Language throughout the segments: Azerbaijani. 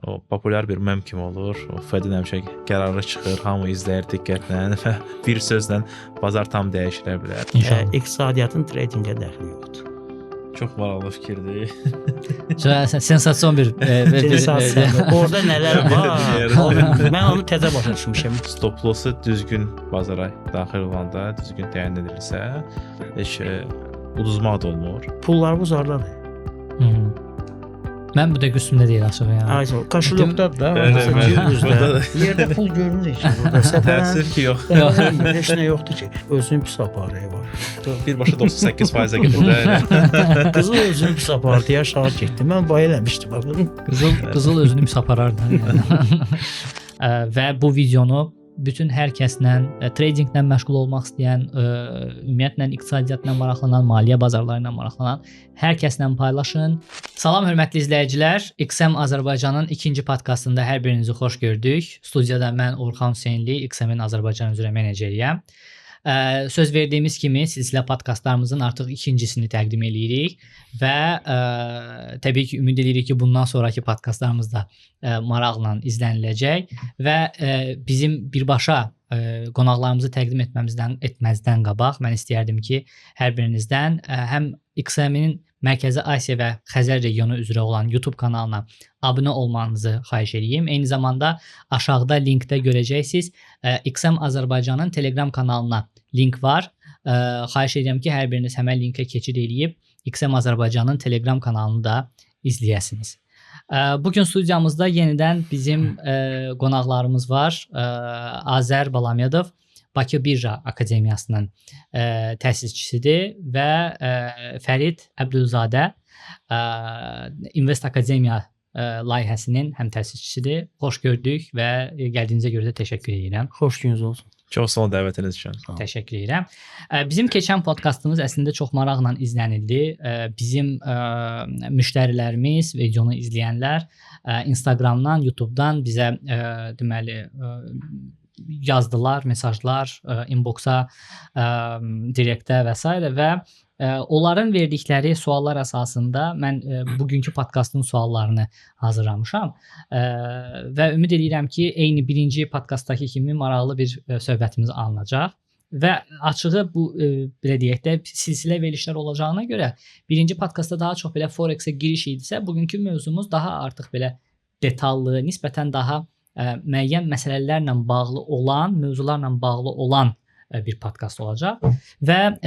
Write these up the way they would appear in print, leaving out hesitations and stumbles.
o populyar bir mem kimi olur. O Fedin həmişə qərarı çıxır, hamı izləyir diqqətlə və bir sözlə bazar tam dəyişilə bilər. İqtisadiyyatın tradingə dəxli yoxdur. Çox maraqlı fikirdir. Sensasyon bir Orada nələr var? Mən onu təzə başa düşmüşəm. Stop lossu düzgün bazara daxil olanda, düzgün təyin edilirsə, heç uduzmaq da olmur. Pullarımız oradadır. Mən bu da qüsümdə deyil aşağı yəni. Ayso, kaşılyoqdadır da. Yerdə pul görünür ki, burada. Təəssüf ki, yox. Heç nə yoxdur ki. Özünün pis aparığı var. Birbaşa 98%-ə gedir. Qızıl özünün pis apardıya aşağı getdi. Mən bay eləmişdim. Qızıl özünü pis aparardı. Və bu videonu bütün hər kəslə, tradinglə məşğul olmaq istəyən, ümumiyyətlə iqtisadiyyatla maraqlanan, maliyyə bazarları ilə maraqlanan hər kəslə paylaşın. Salam hörmətli izləyicilər. XM Azərbaycanın ikinci podkastında hər birinizi xoş gördük. Studiyada mən Orxan Hüseynli, XM-in Azərbaycan üzrə meneceriyəm. Söz verdiyimiz kimi silsilə podkastlarımızın artıq ikincisini təqdim edirik və təbii ki, ümid edirik ki, bundan sonraki podkastlarımız da maraqla izləniləcək və bizim birbaşa qonaqlarımızı təqdim etməzdən qabaq mən istəyərdim ki, hər birinizdən həm XM-in Mərkəzi Asiya və Xəzər regionu üzrə olan YouTube kanalına abunə olmanızı xahiş edeyim. Eyni zamanda aşağıda linkdə görəcəksiniz. XM Azərbaycanın Telegram kanalına link var. Xahiş edirəm ki, hər biriniz həmən linkə keçid edib XM Azərbaycanın Telegram kanalını da izləyəsiniz. Bugün studiyamızda yenidən bizim qonaqlarımız var. Azər Balamyadov Bakı Birja Akademiyasının təsisçisidir və Fərid Əbdülzadə Invest Akademiya layihəsinin həm təsisçisidir. Xoş gördük və gəldiyinizə görə də təşəkkür edirəm. Xoş gününüz olsun. Çox sağ olun dəvətiniz üçün. Təşəkkür edirəm. Bizim keçən podkastımız əslində çox maraqla izlənildi. Bizim müştərilərimiz, videonu izləyənlər Instagramdan, YouTubedan bizə deməli yazdılar, mesajlar, inboxa, direktə və s. və onların verdikləri suallar əsasında mən bugünkü podkastın suallarını hazırlamışam və ümid edirəm ki, eyni birinci podkastdakı kimi maraqlı bir söhbətimiz alınacaq və açığı bu belə deyək də silsilə verilişlər olacağına görə birinci podkastda daha çox belə Forex-ə giriş idisə, bugünkü mövzumuz daha artıq belə detallı, nisbətən daha müəyyən məsələlərlə bağlı olan, mövzularla bağlı olan bir podkast olacaq və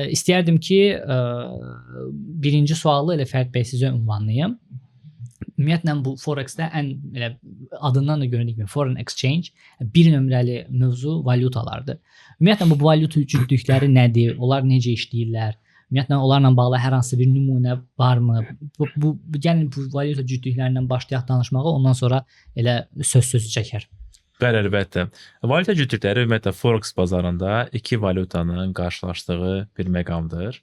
istəyərdim ki, birinci sualı elə Fərid bəy sizə ünvanlayım. Ümumiyyətlə bu Forex-də ən elə adından da göründüyü kimi foreign exchange bir nömrəli mövzu valyutalardır. Ümumiyyətlə bu valyuta cütlükləri nədir? Onlar necə işləyirlər? Ümumiyyətlə onlarla bağlı hər hansı bir nümunə varmı? Yəni bu valyuta cütlüklərindən başlayaq danışmağa, ondan sonra elə sözü çəkər. Bəli, əlbəttə. Valyuta cütlükləri ümumiyyətlə Forex bazarında iki valyutanın qarşılaşdığı bir məqamdır.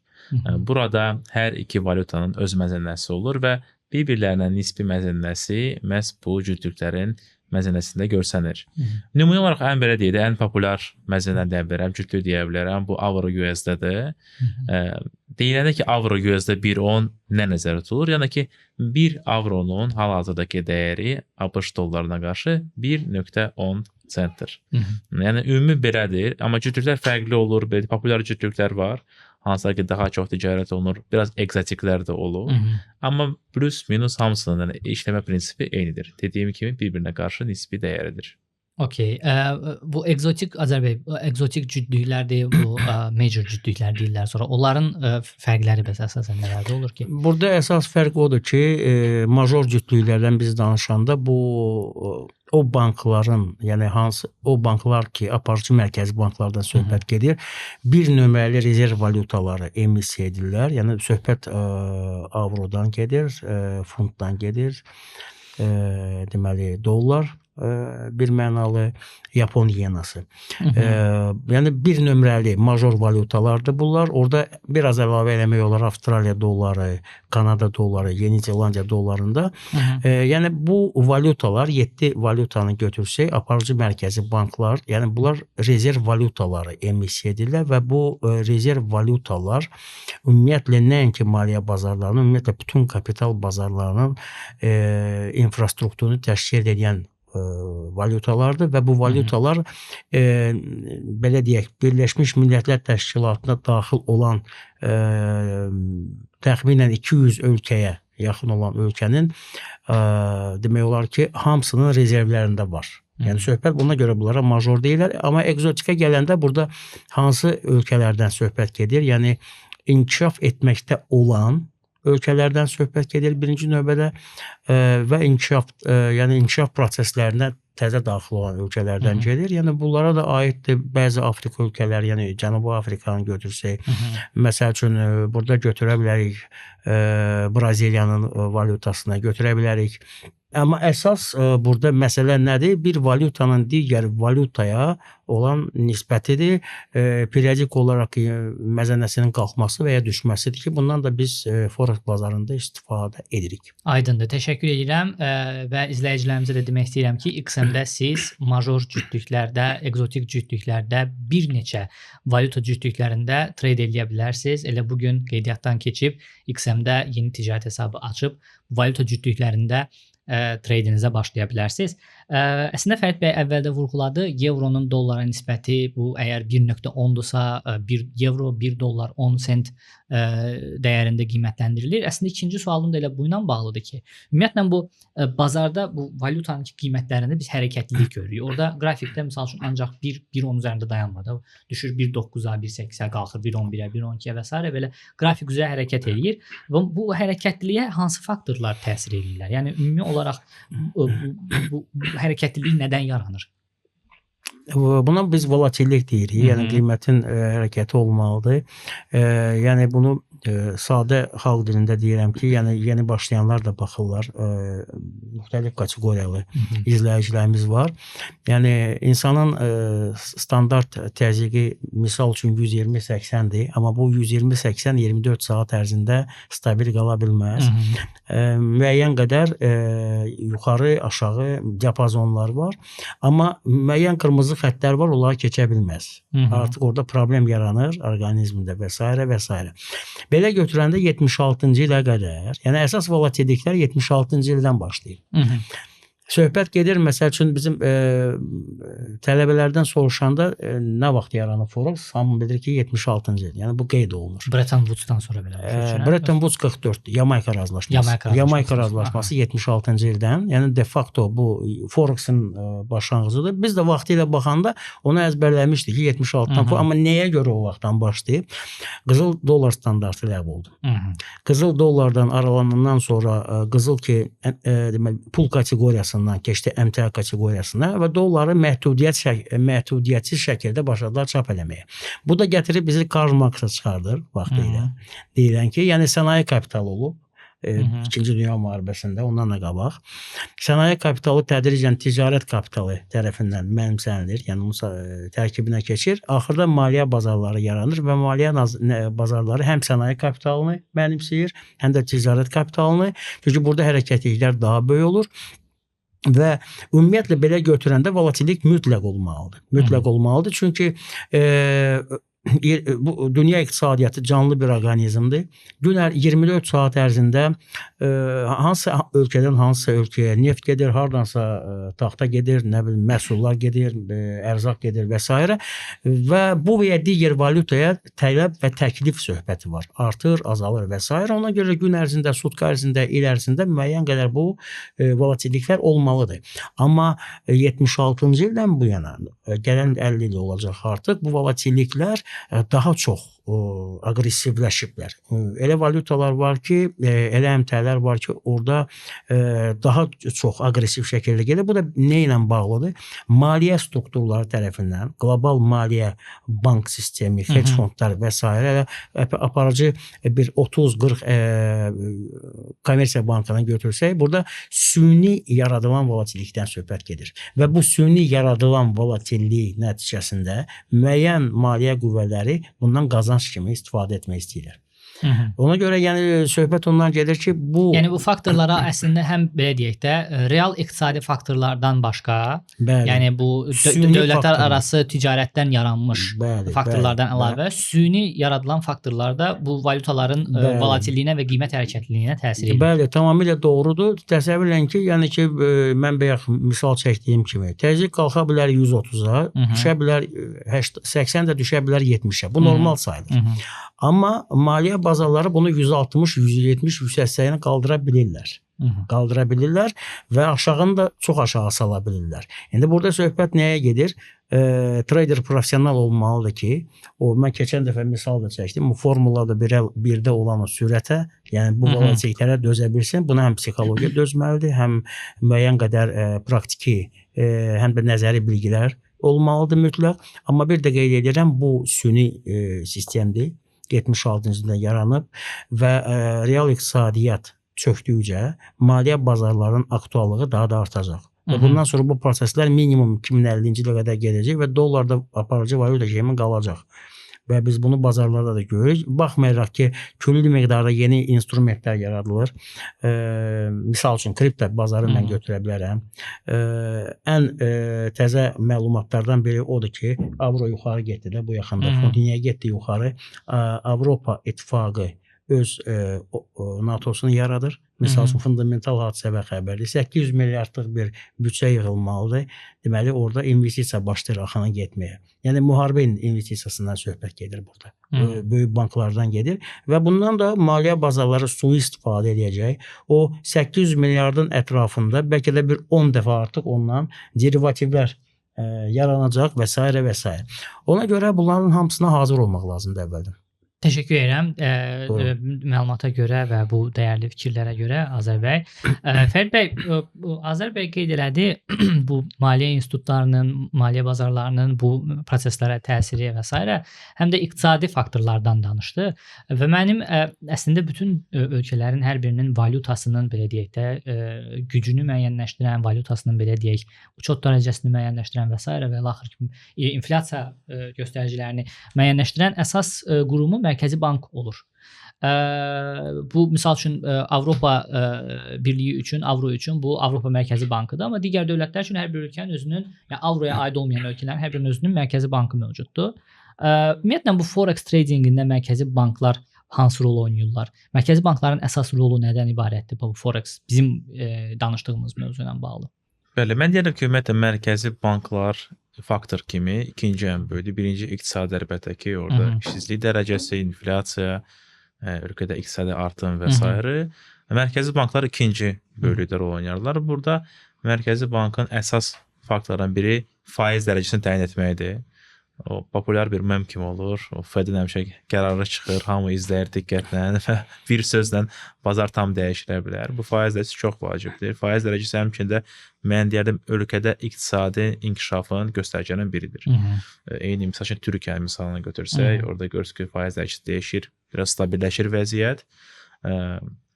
Burada hər iki valyutanın öz məzənnəsi olur və bir-birlərinə nisbi məzənnəsi məhz bu cütlüklərin məzənnəsində görsənir. Nümunə olaraq ən belə deyək də, ən populyar məzənnə deyə bilərəm, cütlük deyə bilərəm, bu Avro USD-dir. Deyiləndə ki, Avro USD 1.10 nə nəzərdə tutulur? Yəni ki, 1 avronun hal-hazırdakı dəyəri ABŞ dollarına qarşı 1.10 centdir. Yəni ümumi belədir, amma cütlüklər fərqli olur, belə populyar cütlüklər var. Hansılar ki, daha çox ticarət olunur, biraz ekzotiklər də olur. Amma plus minus hamısının işləmə prinsipi eynidir. Dediyim kimi bir-birinə qarşı nisbi dəyəridir. Okey. Bu ekzotik ekzotik cütlüklərdir, bu major cütlüklər deyirlər sonra. Onların fərqləri bəs əsasən nələrdə olur ki? Burada əsas fərq odur ki, major cütlüklərdən biz danışanda bu o bankların, yəni hansı o banklar ki, aparıcı mərkəzi banklardan söhbət gedir, bir nömrəli rezerv valyutaları emissiya edirlər. Yəni söhbət avrodan gedir, funtdan gedir, deməli dollar. bir mənalı Yapon yenası. Yəni bir nömrəli major valyutalardır bunlar. Orada biraz əlavə eləmək olar Avstraliya dolları, Kanada dolları, Yeni Zelandiya dollarında. Yəni bu valyutalar 7 valyutanı götürsək, aparıcı mərkəzi banklar, yəni bunlar rezerv valyutaları emissiya edirlər və bu rezerv valyutalar ümumiyyətlə nəinki maliyyə bazarlarının, ümumiyyətlə bütün kapital bazarlarının infrastrukturunu təşkil edən valyutalardır və bu valyutalar belə deyək, Birləşmiş Millətlər Təşkilatına daxil olan təxminən 200 ölkəyə yaxın olan ölkənin demək olar ki, hamısının rezervlərində var. Yəni söhbət buna görə bunlara major deyirlər, amma ekzotika gələndə burada hansı ölkələrdən söhbət gedir? Yəni inkişaf etməkdə olan ölkələrdən söhbət gedir birinci növbədə və yəni inkişaf proseslərinə təzə daxil olan ölkələrdən gedir. Yəni bunlara da aiddir bəzi Afrika ölkələri, yəni Cənubi Afrikanı götürsək, məsəl üçün burada götürə bilərik Braziliyanın valyutasına götürə bilərik. Amma əsas burada məsələ nədir? Bir valyutanın digər valyutaya olan nisbətidir. Periodik olaraq məzənəsinin qalxması və ya düşməsidir ki, bundan da biz forex bazarında istifadə edirik. Aydındır. Təşəkkür edirəm və izləyicilərimizə də demək istəyirəm ki, XM-də siz major cütlüklərdə, ekzotik cütlüklərdə bir neçə valyuta cütlüklərində trade edə bilərsiniz. Elə bugün qeydiyyatdan keçib XM-də yeni ticarət hesabı açıb valyuta cütlüklərində tradingizə başlaya bilərsiniz. Əslində Fərid bəy əvvəldə vurğuladı, evronun dollara nisbəti bu əgər 1.10-dursa, 1 evro 1 dollar 10 sent dəyərində qiymətləndirilir. Əslində ikinci sualım da elə bu ilə bağlıdır ki, ümumiyyətlə bu bazarda bu valyutanın qiymətlərində biz hərəkətlilik görürük. Orada qrafikdə məsəl üçün ancaq 1.10 üzərində dayanmır. Düşür 1.9-a, 1.8-ə qalxır, 1.11-ə, 1.12-ə və s. belə qrafik üzrə hərəkət eləyir. Və bu hərəkətliliyə hansı faktorlar təsir edirlər? Yəni ümumi olaraq bu hərəkətlilik nədən yaranır? Buna biz volatillik deyirik. Yəni qiymətin hərəkəti olmalıdır. Yəni bunu sadə xalq dilində deyirəm ki, yəni yeni başlayanlar da baxırlar. Müxtəlif kateqoriyalı izləyicilərimiz var. Yəni insanın standart təzyiqi misal üçün 120-80-dir, amma bu 120-80 24 saat ərzində stabil qala bilməz. Müəyyən qədər yuxarı, aşağı diapazonlar var, amma müəyyən qırmızı xəttlər var, onları keçə bilməz. Artıq orada problem yaranır orqanizmdə və s. və s. Belə götürəndə 76-cı ilə qədər, yəni əsas volatilliklər 76-cı ildən başlayıb. Söhbət gedir, məsəl üçün bizim tələbələrdən soruşanda nə vaxt yaranıb forex? Hamı bilir ki, 76-cı il. Yəni bu qeyd olunur. Bretton Woods-dan sonra belə. Bretton Woods 44-dür. Yamayka razılaşması. Yamayka razılaşması 76-cı ildən. Yəni de facto bu forexin başlanğıcıdır. Biz də vaxtı ilə baxanda onu əzbərləmişdik ki, 76-dan sonra. Amma nəyə görə o vaxtdan başlayıb? Qızıl dollar standartı ləğv oldu. Qızıl dollardan aralanandan sonra qızıl ki, pul kateqoriyası keçdi əmtia kateqoriyasına və dolları məhdudiyyətsiz şəkildə başladılar çap eləməyə. Bu da gətirib bizi Karl Marxa çıxardır vaxtı ilə. Deyilən ki, yəni sənaye kapitalı olub. İkinci Dünya müharibəsində ondan da qabaq. Sənaye kapitalı tədricən ticarət kapitalı tərəfindən mənimsənilir, yəni onun tərkibinə keçir. Axırda maliyyə bazarları yaranır və maliyyə bazarları həm sənaye kapitalını mənimsəyir, həm də ticarət kapitalını. Çünki burada hərəkətliklər daha böyük olur. Və ümumiyyətlə belə götürəndə volatillik mütləq olmalıdır. Mütləq olmalıdır. Çünki bu dünya iqtisadiyyatı canlı bir orqanizmdir. Günər 24 saat ərzində hansı ölkədən hansısa ölkəyə neft gedir, hardansa taxta gedir, nə bilim məhsullar gedir, ərzaq gedir və s. Və bu və ya digər valyutaya tələb və təklif söhbəti var. Artır, azalır və s. Ona görə gün ərzində, sutka ərzində, il ərzində müəyyən qədər bu volatilliklər olmalıdır. Amma 76-cı ildən bu yana gələn 50 il olacaq artıq bu volatilliklər daha çox aqressivləşiblər. Elə valyutalar var ki, elə əmtələr var ki, orada daha çox aqressiv şəkildə gedir. Bu da nə ilə bağlıdır? Maliyyə strukturları tərəfindən, qlobal maliyyə bank sistemi, hedge fondlar və s. aparıcı bir 30-40 kommersiya bankına götürsək, burada süni yaradılan volatillikdən söhbət gedir. Və bu süni yaradılan volatillik nəticəsində müəyyən maliyyə qüvvələri bundan qazanc kimi istifadə etmək istəyirlər. Ona görə yəni söhbət ondan gedir ki, yəni bu faktorlara əslində həm belə deyək də real iqtisadi faktorlardan başqa, yəni bu dövlətlər arası ticarətdən yaranmış faktorlardan əlavə süni yaradılan faktorlar da bu valyutaların volatilliyinə və qiymət hərəkətliliyinə təsir edir. Bəli, tamamilə doğrudur. Təsəvvür edin ki, yəni ki, mən bayaq misal çəkdiyim kimi, təzyiq qalxa bilər 130-a, düşə bilər 80 də düşə bilər 70-ə. Bu normal sayılır. Amma maliyyə bazarları bunu 160, 170, 180-ə qaldıra bilirlər. Qaldıra bilirlər və aşağını da çox aşağı sala bilirlər. İndi burada söhbət nəyə gedir? Trader professional olmalıdır ki, mən keçən dəfə misal da çəkdim, bu formulada birdə olan o sürətə, yəni bu volatilliklərə dözə bilsin. Buna həm psixologiya dözməlidir, həm müəyyən qədər praktiki, həm də nəzəri bilgilər olmalıdır mütləq. Amma bir də qeyd edirəm, bu süni sistemdir. 76-cı ildə yaranıb və real iqtisadiyyat çökdükcə maliyyə bazarlarının aktuallığı daha da artacaq. Və bundan sonra bu proseslər minimum 2050-ci ilə qədər gedəcək və dollarda aparıcı valyuta kimi qalacaq. Və biz bunu bazarlarda da görürük. Baxmayaraq ki, külli miqdarda yeni instrumentlər yaradılır. Misal üçün, kripto bazarı mən götürə bilərəm. Ən təzə məlumatlardan biri odur ki, avro yuxarı getdi də bu yaxında. Niyə getdi yuxarı? Avropa İttifaqı öz NATO-sunu yaradır. Misal üçün, fundamental hadisə və xəbərdir. 800 milyardlıq bir büdcə yığılmalıdır. Deməli, orada investisiya başlayır axına getməyə. Yəni, müharibə investisiyasından söhbət gedir burada. Böyük banklardan gedir və bundan da maliyyə bazarları sui-istifadə edəcək. O 800 milyardın ətrafında bəlkə də bir 10 dəfə artıq ondan derivativlər yaranacaq və s. və s. Ona görə bunların hamısına hazır olmaq lazımdır əvvəldən. Təşəkkür edirəm məlumata görə və bu dəyərli fikirlərə görə Azər bəy. Fərid bəy, Azər bəy qeyd elədi bu maliyyə institutlarının, maliyyə bazarlarının bu proseslərə təsiri və s. həm də iqtisadi faktorlardan danışdı və mənim əslində bütün ölkələrin hər birinin valyutasının belə deyək də gücünü müəyyənləşdirən, valyutasının belə deyək uçot dərəcəsini müəyyənləşdirən və s. və axır kimi inflyasiya göstəricilərini müəyyənləşdirən əsas qurumu Mərkəzi Bank olur. Bu misal üçün Avropa Birliyi üçün, avro üçün bu Avropa Mərkəzi Bankıdır, amma digər dövlətlər üçün hər bir ölkənin özünün, yəni avroya aid olmayan ölkələrin hər birinin özünün Mərkəzi Bankı mövcuddur. Ümumiyyətlə bu forex tradingində mərkəzi banklar hansı rol oynayırlar? Mərkəzi bankların əsas rolu nədən ibarətdir bu forex bizim danışdığımız mövzu ilə bağlı? Bəli, mən deyirəm ki, ümumiyyətlə mərkəzi banklar faktor kimi ikinci ən böyükdür. Birinci iqtisadi əlbəttə ki, orada işsizlik dərəcəsi, inflyasiya, ölkədə iqtisadi artım və s. Mərkəzi banklar ikinci böyüklükdə rol oynayırlar. Burada Mərkəzi Bankın əsas faktorlardan biri faiz dərəcəsini təyin etməkdir. O populyar bir mem kimi olur. O Fedin həmişə qərarı çıxır, hamı izləyir diqqətlə və bir sözlə bazar tam dəyişilə bilər. Bu faiz dərəcəsi çox vacibdir. Faiz dərəcəsi həmçində mən deyərdim ölkədə iqtisadi inkişafın göstəricilərinin biridir. Eyni misal üçün Türkiyə misalını götürsək, orada görürük ki, faiz dərəcəsi dəyişir, biraz stabilləşir vəziyyət.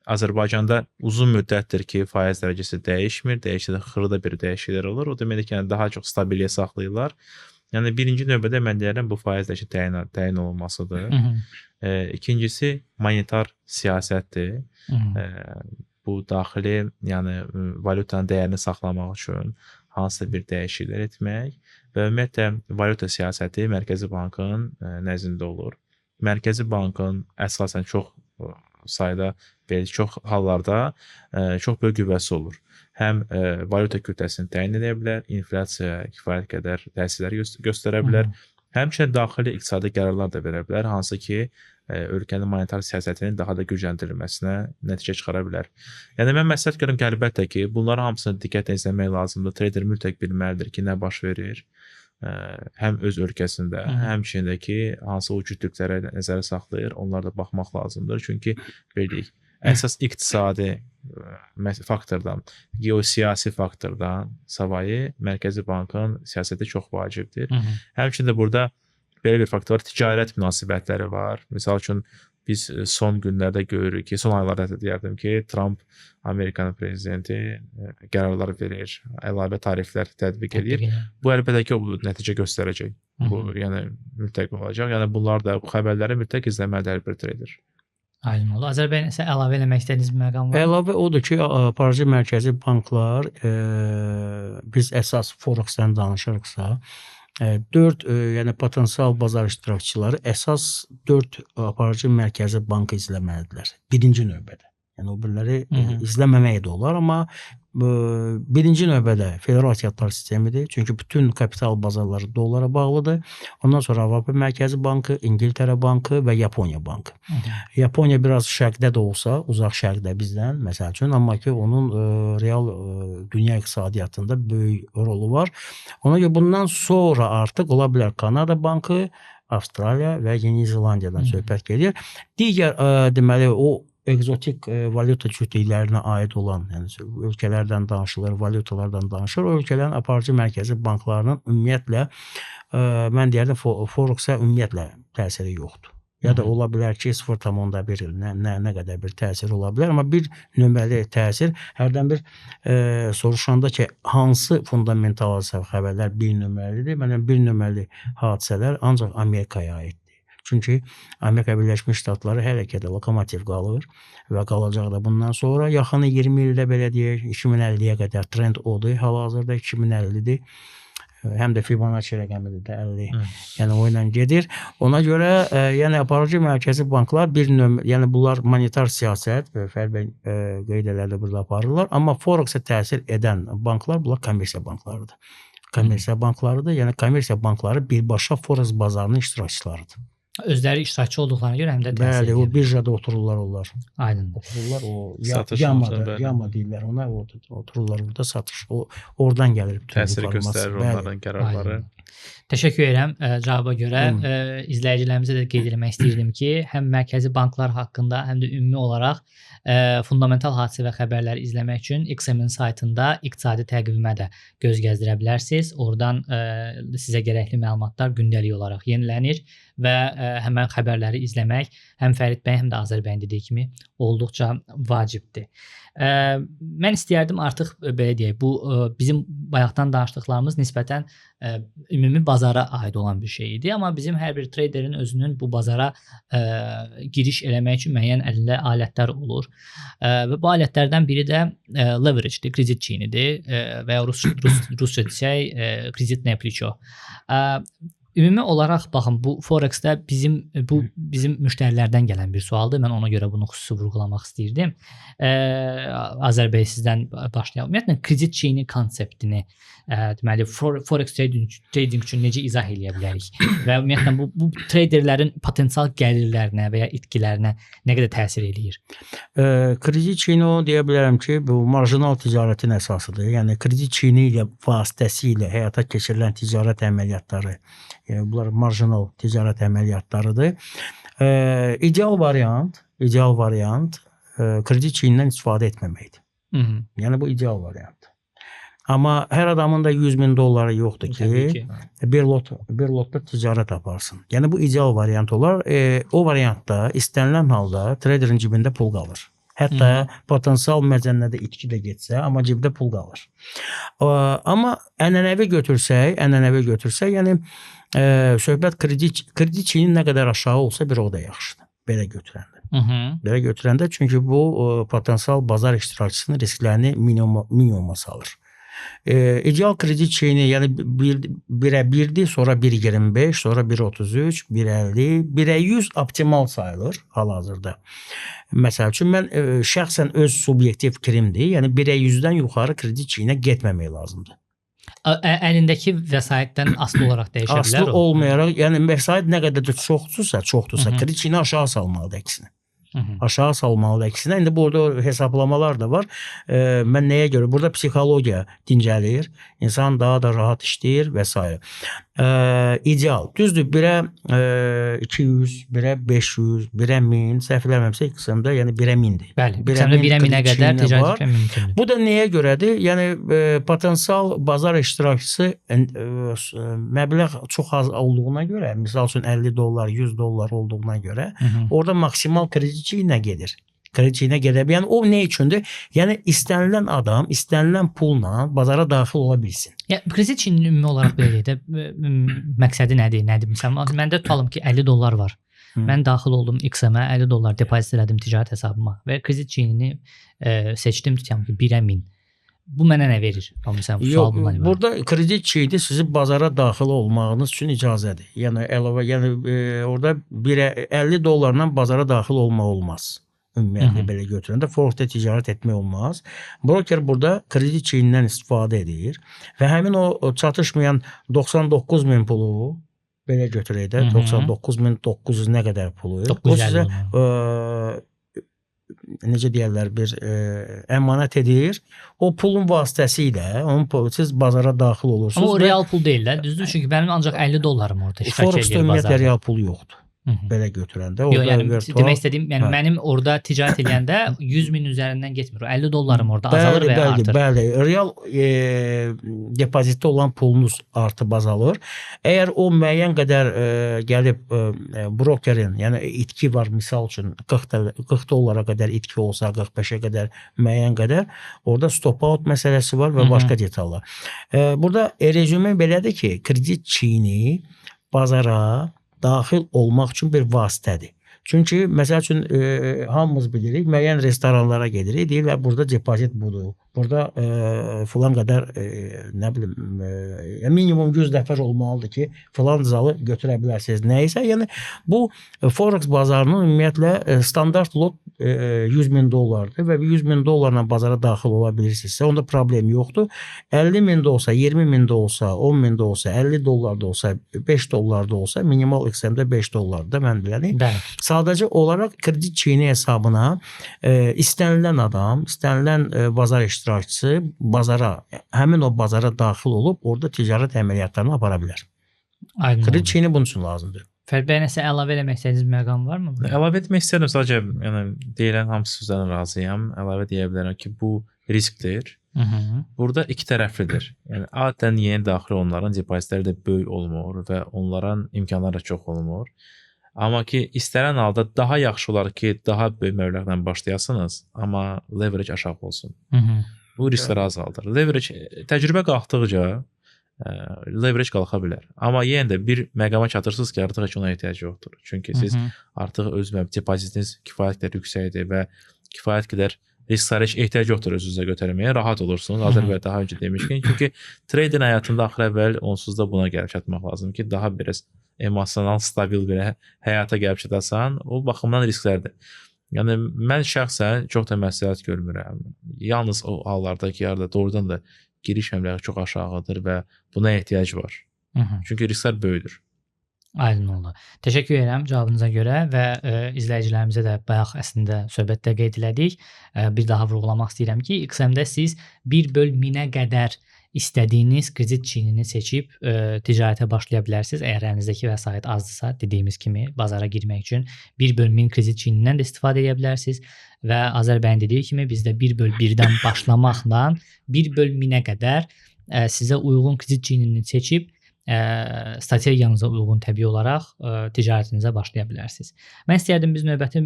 Azərbaycanda uzun müddətdir ki, faiz dərəcəsi dəyişmir, dəyişsə də xırda bir dəyişikliklər olur. O demək ki, daha çox stabilliyə saxlayırlar. Yəni birinci növbədə mən deyərəm bu faiz dərəcəsi təyin olunmasıdır. İkincisi monetar siyasətdir. Bu daxili, yəni valyutanın dəyərini saxlamaq üçün hansısa bir dəyişikliklər etmək və ümumiyyətlə valyuta siyasəti Mərkəzi Bankın nəzdində olur. Mərkəzi Bankın əsasən çox sayda çox hallarda çox böyük qüvvəsi olur. Həm valyuta kütləsini təyin edə bilər, inflyasiya kifayət qədər təsirlər göstərə bilər, həmçinin daxili iqtisadi qərarlar da verə bilər, hansı ki, ölkənin monetar siyasətinin daha da gücləndirilməsinə nəticə çıxara bilər. Yəni, mən məsləhət görürəm ki, əlbəttə ki, bunların hamısını diqqətlə izləmək lazımdır. Trader mütləq bilməlidir ki, nə baş verir. həm öz ölkəsində, həmçinin də ki, hansı o cütlüklərə nəzərə saxlayır, onlara da baxmaq lazımdır. Çünki bildik, əsas iqtisadi faktordan, geosiyasi faktordan savayı Mərkəzi Bankın siyasəti çox vacibdir. Həmçinin də burada belə bir faktor var, ticarət münasibətləri var. Məsəl üçün biz son günlərdə görürük ki, son aylarda deyərdim ki, Trump Amerikanın prezidenti qərarlar verir, əlavə tariflər tətbiq edir. Bu əlbəttə ki, o nəticə göstərəcək. Bu yəni mütləq olacaq. Yəni bunlar da bu xəbərləri mütləq izləməlidir bir trader. Aydın oldu. Azərbaycan isə əlavə eləmək istədiyiniz bir məqam var? Əlavə odur ki, aparıcı mərkəzi banklar biz əsas Forex-dən danışırıqsa, 4 yəni potensial bazar iştirakçıları əsas 4 aparıcı mərkəzi bankı izləməlidirlər. Birinci növbədə. Yəni o biriləri izləməmək də olar, amma birinci növbədə federal ehtiyatlar sistemidir. Çünki bütün kapital bazarları dollara bağlıdır. Ondan sonra Avropa Mərkəzi Bankı, İngiltərə Bankı və Yaponiya Bankı. Yaponiya biraz şərqdə də olsa, uzaq şərqdə bizdən, məsəl üçün, amma ki onun real dünya iqtisadiyyatında böyük rolu var. Ona görə bundan sonra artıq ola bilər Kanada Bankı, Avstraliya və Yeni Zelandiyadan söhbət gedir. Digər deməli o egzotik valyuta cütlüklərinə aid olan, yəni ölkələrdən danışılır, valyutalardan danışılır. O ölkələrin aparıcı mərkəzi banklarının ümumiyyətlə mən deyərdim Forex-ə ümumiyyətlə təsiri yoxdur. Ya da ola bilər ki, 0,1 nə qədər bir təsir ola bilər, amma bir nömrəli təsir hərdən bir soruşanda ki, hansı fundamental xəbərlər bir nömrəlidir? Mənim bir nömrəli hadisələr ancaq Amerikaya aiddir. Çünki Amerika Birləşmiş Ştatları hələ ki də lokomotiv qalır və qalacaq da bundan sonra. Yaxını 20 ildə belə deyək, 2050-yə qədər trend odur, hal-hazırda 2050-dir. Həm də Fibonacci rəqəmidir də 50. Yəni o ilə gedir. Ona görə yəni aparıcı mərkəzi banklar yəni bunlar monetar siyasət və fərq qeyd elədi burada aparırlar, amma Forex-ə təsir edən banklar bunlar kommersiya banklarıdır. Kommersiya banklarıdır. Yəni kommersiya bankları birbaşa Forex bazarının iştirakçılarıdır. Özləri iştirakçı olduqlarına görə həm də təsir edir. Bəli, o birjada otururlar onlar. Aydındır. Otururlar o yama deyirlər ona, otururlar burada satış. Oradan gəlir bütün təsir göstərir onların qərarları. Təşəkkür edirəm cavaba görə. İzləyicilərimizə də qeyd etmək istəyirdim ki, həm mərkəzi banklar haqqında, həm də ümumi olaraq fundamental hadisə və xəbərləri izləmək üçün XM-in saytında iqtisadi təqvimə də göz gəzdirə bilərsiniz. Oradan sizə gərəkli məlumatlar gündəlik olaraq yenilənir və həmən xəbərləri izləmək həm Fərid bəy, həm də Azərbaycan dediyi kimi olduqca vacibdir. Mən istəyərdim artıq belə deyək, bu bizim bayaqdan danışdıqlarımız nisbətən ümumi bazara aid olan bir şey idi, amma bizim hər bir traderin özünün bu bazara giriş eləmək üçün müəyyən əlində alətlər olur və bu alətlərdən biri də leverage-dir, kredit çinidir və ya rusca desək kreditное плечо. Ümumi olaraq baxın, bu Forex-də bizim müştərilərdən gələn bir sualdır. Mən ona görə bunu xüsusi vurğulamaq istəyirdim. Azərbaycan sizdən başlayalım. Ümumiyyətlə kredit çeyini konseptini deməli Forex trading üçün necə izah edə bilərik? Və ümumiyyətlə bu traderlərin potensial gəlirlərinə və ya itkilərinə nə qədər təsir eləyir? Kredit çeyini o deyə bilərəm ki, bu marjinal ticarətin əsasıdır. Yəni kredit çeyini ilə vasitəsilə həyata keçirilən ticarət əməliyyatları, yəni bunlar marjinal ticarət əməliyyatlarıdır. İdeal variant kredit çeyinindən istifadə etməməkdir. Yəni bu ideal variantdır. Amma hər adamın da 100.000 dolları yoxdur ki, bir lotda ticarət aparsın. Yəni bu ideal variant olar. O variantda istənilən halda traderin cibində pul qalır. Hətta potensial məzənnədə itki də getsə, amma cibdə pul qalır. Amma ənənəvi götürsək, yəni söhbət kredit çeyini nə qədər aşağı olsa bir o da yaxşıdır. Belə götürəndə. Çünki bu potensial bazar iştirakçısının risklərini minimuma salır. İdeal kredit çeyini yəni 1'ə 1'dir, sonra 1.25, sonra 1.33, 1.50, 1'ə 100 optimal sayılır hal-hazırda. Məsəl üçün mən şəxsən öz subyektiv fikrimdir, yəni 1'ə 100-dən yuxarı kredit çeyinə getməmək lazımdır. Əlindəki vəsaitdən asılı olaraq dəyişə bilər? Asılı olmayaraq, yəni vəsait nə qədər də çoxdursa, kredit çeyini aşağı salmalıdır əksinə. Aşağı salmalıdır əksinə. İndi burada hesablamalar da var. Mən nəyə görə? Burada psixologiya dincəlir, insan daha da rahat işləyir və s. ideal. Düzdür, birə 200, birə 500, birə 1000, səhv eləmirəmsə qismdə, yəni birə 1000-dir. Bəli, qismdə 1-ə 1000-ə qədər ticarət mümkündür. Bu da nəyə görədir? Yəni potensial bazar iştirakçısı məbləğ çox az olduğuna görə, misal üçün $50, $100 olduğuna görə, orada maksimal kredit çiyinə gedir. Kredit çiyinə gedə bilər. Yəni o nə üçündür? Yəni istənilən adam istənilən pulla bazara daxil ola bilsin. Ya kredit çiyininin ümumi olaraq belə deyək də məqsədi nədir? Məsələn, məndə tutalım ki $50 var. Mən daxil oldum XM-ə, $50 depozit elədim ticarət hesabıma və kredit çiyinini seçdim, tutayım ki 1-ə 1000. Bu mənə nə verir? Məsələn, sual bundan ibarət. Burada kredit çiyini sizin bazara daxil olmağınız üçün icazədir. Yəni əlavə, yəni orada $50 bazara daxil olmaq olmaz. Ümumiyyətlə belə götürəndə forexdə ticarət etmək olmaz. Broker burada kredit çiyinindən istifadə edir və həmin o çatışmayan 99.000 pulu belə götürək də 99.900 nə qədər pulu? O sizə necə deyirlər, bir əmanət edir. O pulun vasitəsilə siz bazara daxil olursunuz. Amma o real pul deyil də, düzdür? Çünki mənim ancaq $50 orada iştirak edir bazarda. Forexdə ümumiyyətlə real pul yoxdur. Belə götürəndə orada yəni, demək istədiyim, yəni mənim orada ticarət edəndə 100.000 üzərindən getmir. $50 orada azalır və ya artır. Bəli, real depozitdə olan pulunuz artıb azalır. Əgər o müəyyən qədər gəlib brokerin, yəni itki var, misal üçün $40 qədər itki olsa, 45-ə qədər müəyyən qədər, orada stop out məsələsi var və başqa detallar. Burada rezümə belədir ki, kredit çiyini bazara daxil olmaq üçün bir vasitədir. Çünki məsəl üçün hamımız bilirik, müəyyən restoranlara gedirik, deyirlər burada depozit budur. Burada filan qədər nə bilim minimum 100 nəfər olmalıdır ki, filan zalı götürə bilərsiniz. Nəysə, yəni bu forex bazarının ümumiyyətlə standart lot $100.000-dır və $100.000-la bazara daxil ola bilirsinizsə, onda problem yoxdur. 50.000 də olsa, 20.000 də olsa, 10.000 də olsa, $50 da olsa, $5 da olsa, minimal XM-də $5 da mən biləni. Sadəcə olaraq kredit çiyini hesabına istənilən adam, istənilən bazar iştirakçısı bazara, həmin o bazara daxil olub orada ticarət əməliyyatlarını apara bilər. Kredit çiyini bunun üçün lazımdır. Fərd bəy, nəsə əlavə eləmək istədiyiniz məqam varmı? Əlavə etmək istəyirəm, sadəcə yəni, deyilən hamısı sözlərlə razıyam. Əlavə deyə bilərəm ki, bu riskdir. Burada iki tərəflidir. Yəni, adətən yeni daxil onların depozitləri də böyük olmur və onların imkanları da çox olmur. Amma ki, istənilən halda daha yaxşı olar ki, daha böyük məbləğlə başlayasınız, amma leverage aşağı olsun. Bu riskləri azaldır. Leverage təcrübə qalxdıqca leverage qalxa bilər. Amma yenə də bir məqama çatırsınız ki, artıq heç ona ehtiyac yoxdur. Çünki siz artıq öz depozitiniz kifayət qədər yüksəkdir və kifayət qədər risklərə heç ehtiyac yoxdur özünüzə götürməyə. Rahat olursunuz. Hazır və daha öncə demişkin. Çünki trading həyatında axır əvvəl onsuz da buna gəlib çatmaq lazım ki, daha biraz emosional, stabil bir həyata gəlib çatasan, o baxımdan risklərdir. Yəni, mən şəxsən çox da məsləhət görmürəm. Yalnız o hallarda ki, doğrudan da giriş məbləği çox aşağıdır və buna ehtiyac var. Çünki risklər böyüdür. Aydın oldu. Təşəkkür edirəm cavabınıza görə və izləyicilərimizə də bayaq əslində söhbətdə qeyd elədik. Bir daha vurğulamaq istəyirəm ki, XM-də siz 1/1000-ə qədər istədiyiniz kredit çiynini seçib ticarətə başlaya bilərsiniz. Əgər əlinizdəki vəsait azdırsa, dediyimiz kimi bazara girmək üçün 1/1000 kredit çiynindən də istifadə edə bilərsiniz və Azər bəyin dediyi kimi bizdə 1/1-dən başlamaqla 1/1000-ə qədər sizə uyğun kredit çiynini seçib strategiyanıza uyğun təbii olaraq ticarətinizə başlaya bilərsiniz. Mən istəyərdim biz növbəti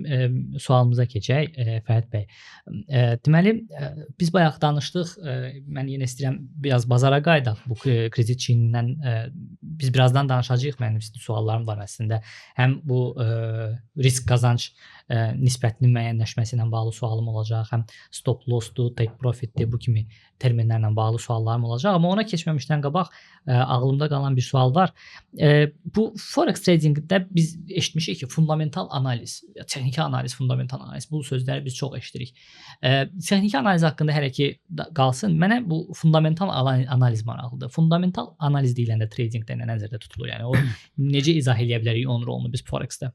sualımıza keçək, Fərid bəy. Deməli, biz bayaq danışdıq, mən yenə istəyirəm biraz bazara qayıdaq bu kredit çiynindən. Biz birazdan danışacağıq, mənim suallarım var əslində. Həm bu risk qazanc nisbətinin müəyyənləşməsi ilə bağlı sualım olacaq, həm stop lossdur, take profitdir, bu kimi terminlərlə bağlı suallarım olacaq. Amma ona keçməmişdən qabaq ağlımda qalan bir sual var. Bu forex tradingdə biz eşitmişik ki, fundamental analiz, texniki analiz, fundamental analiz, bu sözləri biz çox eşidirik. Texniki analiz haqqında hələ ki qalsın, mənə bu fundamental analiz maraqlıdır. Fundamental analiz deyiləndə tradingdə nə nəzərdə tutulur? Yəni o necə izah edə bilərik onun rolunu biz forexdə?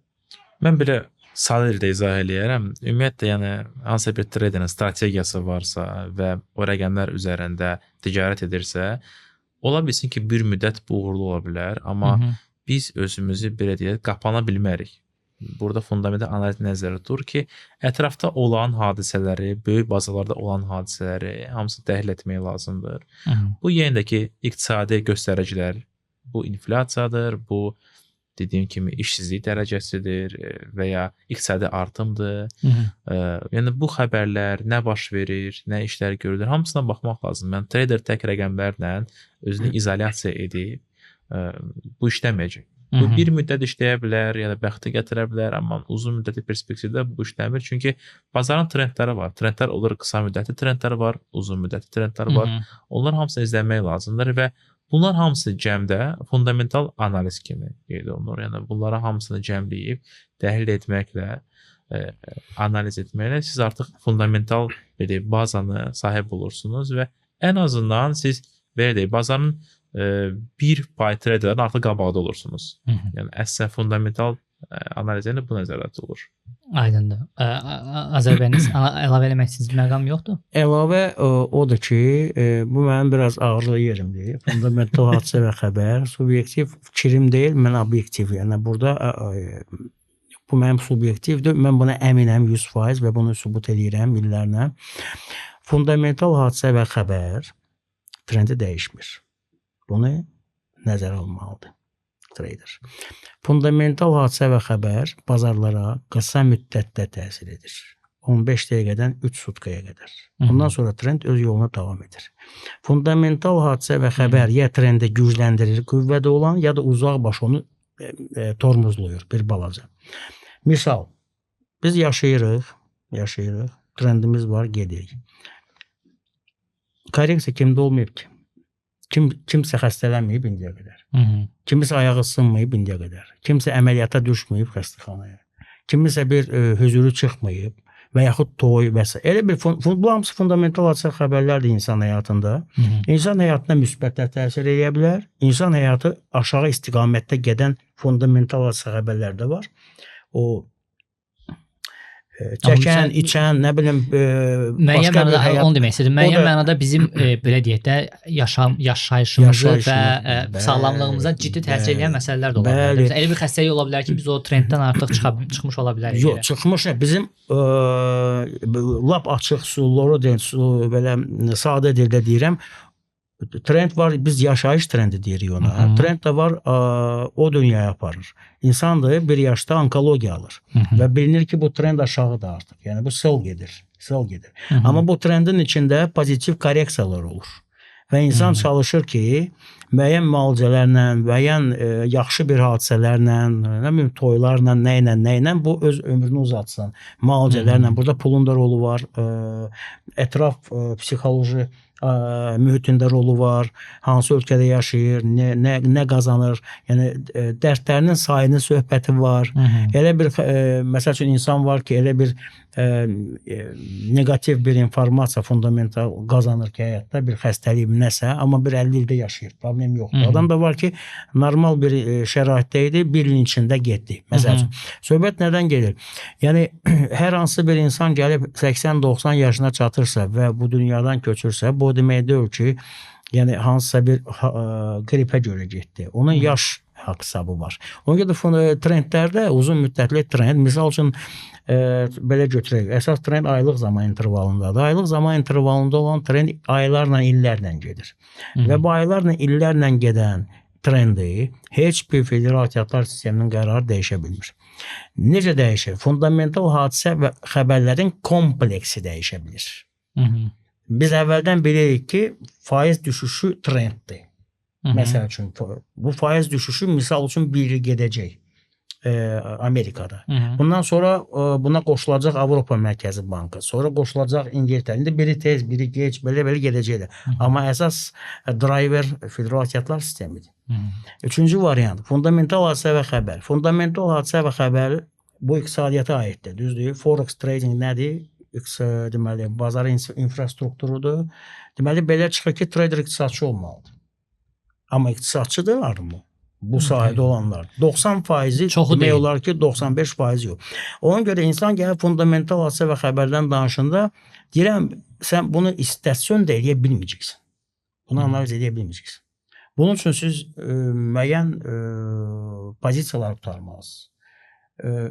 Mən belə sadə dildə izah eləyərəm. Ümumiyyətlə, yəni hansısa bir traderin strategiyası varsa və o rəqəmlər üzərində ticarət edirsə, Ola bilsin ki bir müddət bu uğurlu ola bilər, amma biz özümüzü belə deyək, qapana bilmərik. Burada fundamental analiz nəzərdə tutur ki, ətrafda olan hadisələri, böyük bazalarda olan hadisələri hamısını təhlil etmək lazımdır. Bu yenə də ki, iqtisadi göstəricilər, bu inflyasiyadır, bu dediyim kimi işsizlik dərəcəsidir və ya iqtisadi artımdır. Yəni bu xəbərlər nə baş verir, nə işlər görülür, hamısına baxmaq lazım. Yəni trader tək rəqəmlərlə özünü izolyasiya edib bu işləməyəcək. Bu bir müddət işləyə bilər, ya da bəxti gətirə bilər, amma uzun müddətli perspektivdə bu işləmir. Çünki bazarın trendləri var. Trendlər olur, qısa müddətli trendlər var, uzun müddətli trendlər var. Onlar hamısını izləmək lazımdır və bunlar hamısı cəmdə fundamental analiz kimi qeyd olunur. Yəni bunlara hamısını cəmləyib təhlil etməklə, analiz etməklə siz artıq fundamental bazanı sahib olursunuz və ən azından siz belə deyək, bazarın bir pay traderlərin artıq qabaqda olursunuz. Yəni əslən fundamental analizində bu nəzərdə tutulur. Aydındır. Azərbaycanın əlavə eləmək istədiyiniz məqam yoxdur? Əlavə odur ki, bu mənim biraz ağırlı yerimdir. Fundamental hadisə və xəbər subyektiv fikrim deyil, mən obyektiv. Yəni burada bu mənim subyektivdir. Mən buna əminəm 100% və bunu sübut edirəm illərlə. Fundamental hadisə və xəbər trendi dəyişmir. Bunu nəzərə almalıdır trader. Fundamental hadisə və xəbər bazarlara qısa müddətdə təsir edir. 15 dəqiqədən 3 sutkaya qədər. Ondan sonra trend öz yoluna davam edir. Fundamental hadisə və xəbər ya trendi gücləndirir, qüvvədə olan, ya da uzaq baş onu tormozluyur bir balaca. Misal, biz yaşayırıq, trendimiz var, gedirik. Korreksiya kimdə olmayıb ki? Kimsə xəstələnməyib indiyə qədər. Kimisə ayağı sınmayıb indiyə qədər. Kimsə əməliyyata düşməyib xəstəxanaya. Kimisə bir hüzürü çıxmayıb və yaxud toy və s. Elə bir bu hamısı fundamental hadisə xəbərlərdir insan həyatında. İnsan həyatına müsbətlər təsir edə bilər. İnsan həyatı aşağı istiqamətdə gedən fundamental hadisə xəbərlər də var. O çəkən, içən, nə bilim, müəyyən mənada onu demək istədim. Müəyyən mənada bizim belə deyək də yaşayışımızı və sağlamlığımıza ciddi təsir edən məsələlər də ola bilər. Elə bir xəstəlik ola bilər ki, biz o trenddən artıq çıxmış ola bilərik. Yox, çıxmış nə? Bizim lap açıq sulları belə sadə dildə deyirəm. Trend var, biz yaşayış trendi deyirik ona. Trend də var, o dünyaya aparır. İnsandır, bir yaşda onkologiya alır. Və bilinir ki, bu trend aşağıdır artıq. Yəni bu sel gedir. Amma bu trendin içində pozitiv korreksiyalar olur. Və insan çalışır ki, müəyyən müalicələrlə, müəyyən yaxşı bir hadisələrlə, nə bilim, toylarla, nə ilə bu öz ömrünü uzatsın. Müalicələrlə, burada pulun da rolu var, ətraf psixoloji mühitində rolu var, hansı ölkədə yaşayır, nə qazanır, yəni dərdlərinin sayının söhbəti var. Elə bir, məsəl üçün insan var ki, elə bir negativ bir informasiya fundamental qazanır ki, həyatda bir xəstəlik nəsə, amma bir 50 ildə yaşayır, problem yoxdur. Adam da var ki, normal bir şəraitdə idi, bir ilin içində getdi. Məsəl üçün, söhbət nədən gelir? Yəni, hər hansı bir insan gəlib 80-90 yaşına çatırsa və bu dünyadan köçürsə, bu demək deyil ki, yəni hansısa bir qripə görə getdi. Onun yaş hesabı var. Ona görə trendlərdə uzun müddətli trend, misal üçün belə götürək, əsas trend aylıq zaman intervalındadır. Aylıq zaman intervalında olan trend aylarla, illərlə gedir. Və bu aylarla, illərlə gedən trendi heç bir federal ehtiyatlar sisteminin qərarı dəyişə bilmir. Necə dəyişir? Fundamental hadisə və xəbərlərin kompleksi dəyişə bilir. Biz əvvəldən bilirik ki, faiz düşüşü trenddir. Məsəl üçün, bu faiz düşüşü misal üçün bir il gedəcək Amerikada. Bundan sonra buna qoşulacaq Avropa Mərkəzi Bankı, sonra qoşulacaq İngiltərə. İndi biri tez, biri geç, belə gedəcəkdir. Amma əsas driver federal ehtiyatlar sistemidir. Üçüncü variant, fundamental hadisə və xəbər. Fundamental hadisə və xəbər bu iqtisadiyyata aiddir, düzdür? Forex trading nədir? Deməli, bazarın infrastrukturudur. Deməli, belə çıxır ki, trader iqtisadçı olmalıdır. Amma iqtisadçıdırlar mı? Bu sahədə olanlar. 90% demək olar ki, 95% yox. Ona görə insan gəlib fundamental hadisə və xəbərdən danışında deyirəm, sən bunu istasyon da eləyə bilməyəcəksən. Bunu analiz edə bilməyəcəksən. Bunun üçün siz müəyyən pozisiyalar tutarmalısınız.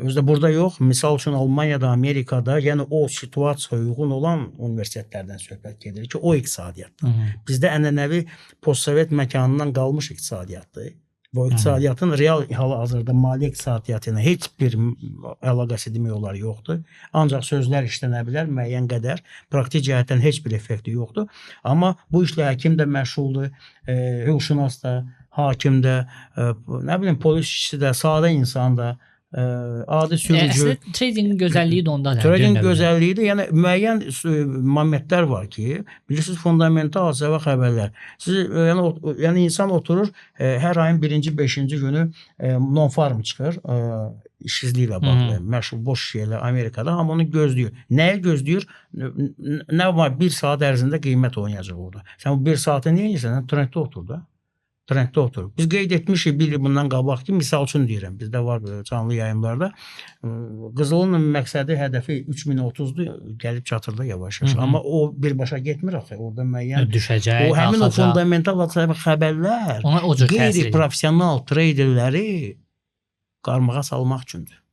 Özdə burada yox, misal üçün Almaniyada, Amerikada, yəni o situasiyaya uyğun olan universitetlərdən söhbət gedir ki, o iqtisadiyyatdır. Bizdə ənənəvi postsovet məkanından qalmış iqtisadiyyatdır. Bu iqtisadiyyatın real hal-hazırda maliyyə iqtisadiyyatı ilə heç bir əlaqəsi demək olar yoxdur. Ancaq sözlər işlənə bilər müəyyən qədər, praktik cəhətdən heç bir effekti yoxdur. Amma bu işlə həkim də məşğuldur, hüquqşünas da, hakim də, nə bilim polis işçisi də, sadə insan da, adi sürücü. Əslində tradingin gözəlliyi də ondadır. Trading gözəlliyi də, yəni müəyyən momentlər var ki, bilirsiniz fundamental hadisə və xəbərlər. Siz yəni insan oturur, hər ayın 1-ci, 5-ci günü non-farm çıxır, işsizliklə bağlı, məşğul boş şeylə Amerikada, hamı onu gözləyir. Nəyə gözləyir? Nə var? 1 saat ərzində qiymət oynayacaq orada. Sən bu 1 saatı niyə edirsən? Trenddə otur da. Trenddə oturur. Biz qeyd etmişik bir il bundan qabaq ki, misal üçün deyirəm, bizdə var canlı yayımlarda. Qızılın məqsədi, hədəfi 3030-dur, gəlib çatır da yavaş-yavaş. Amma o birbaşa getmir axı. Orada müəyyən düşəcək, həmin o fundamental xəbərlər qeyri-professional treyderləri qarmağa salmaq üçündür.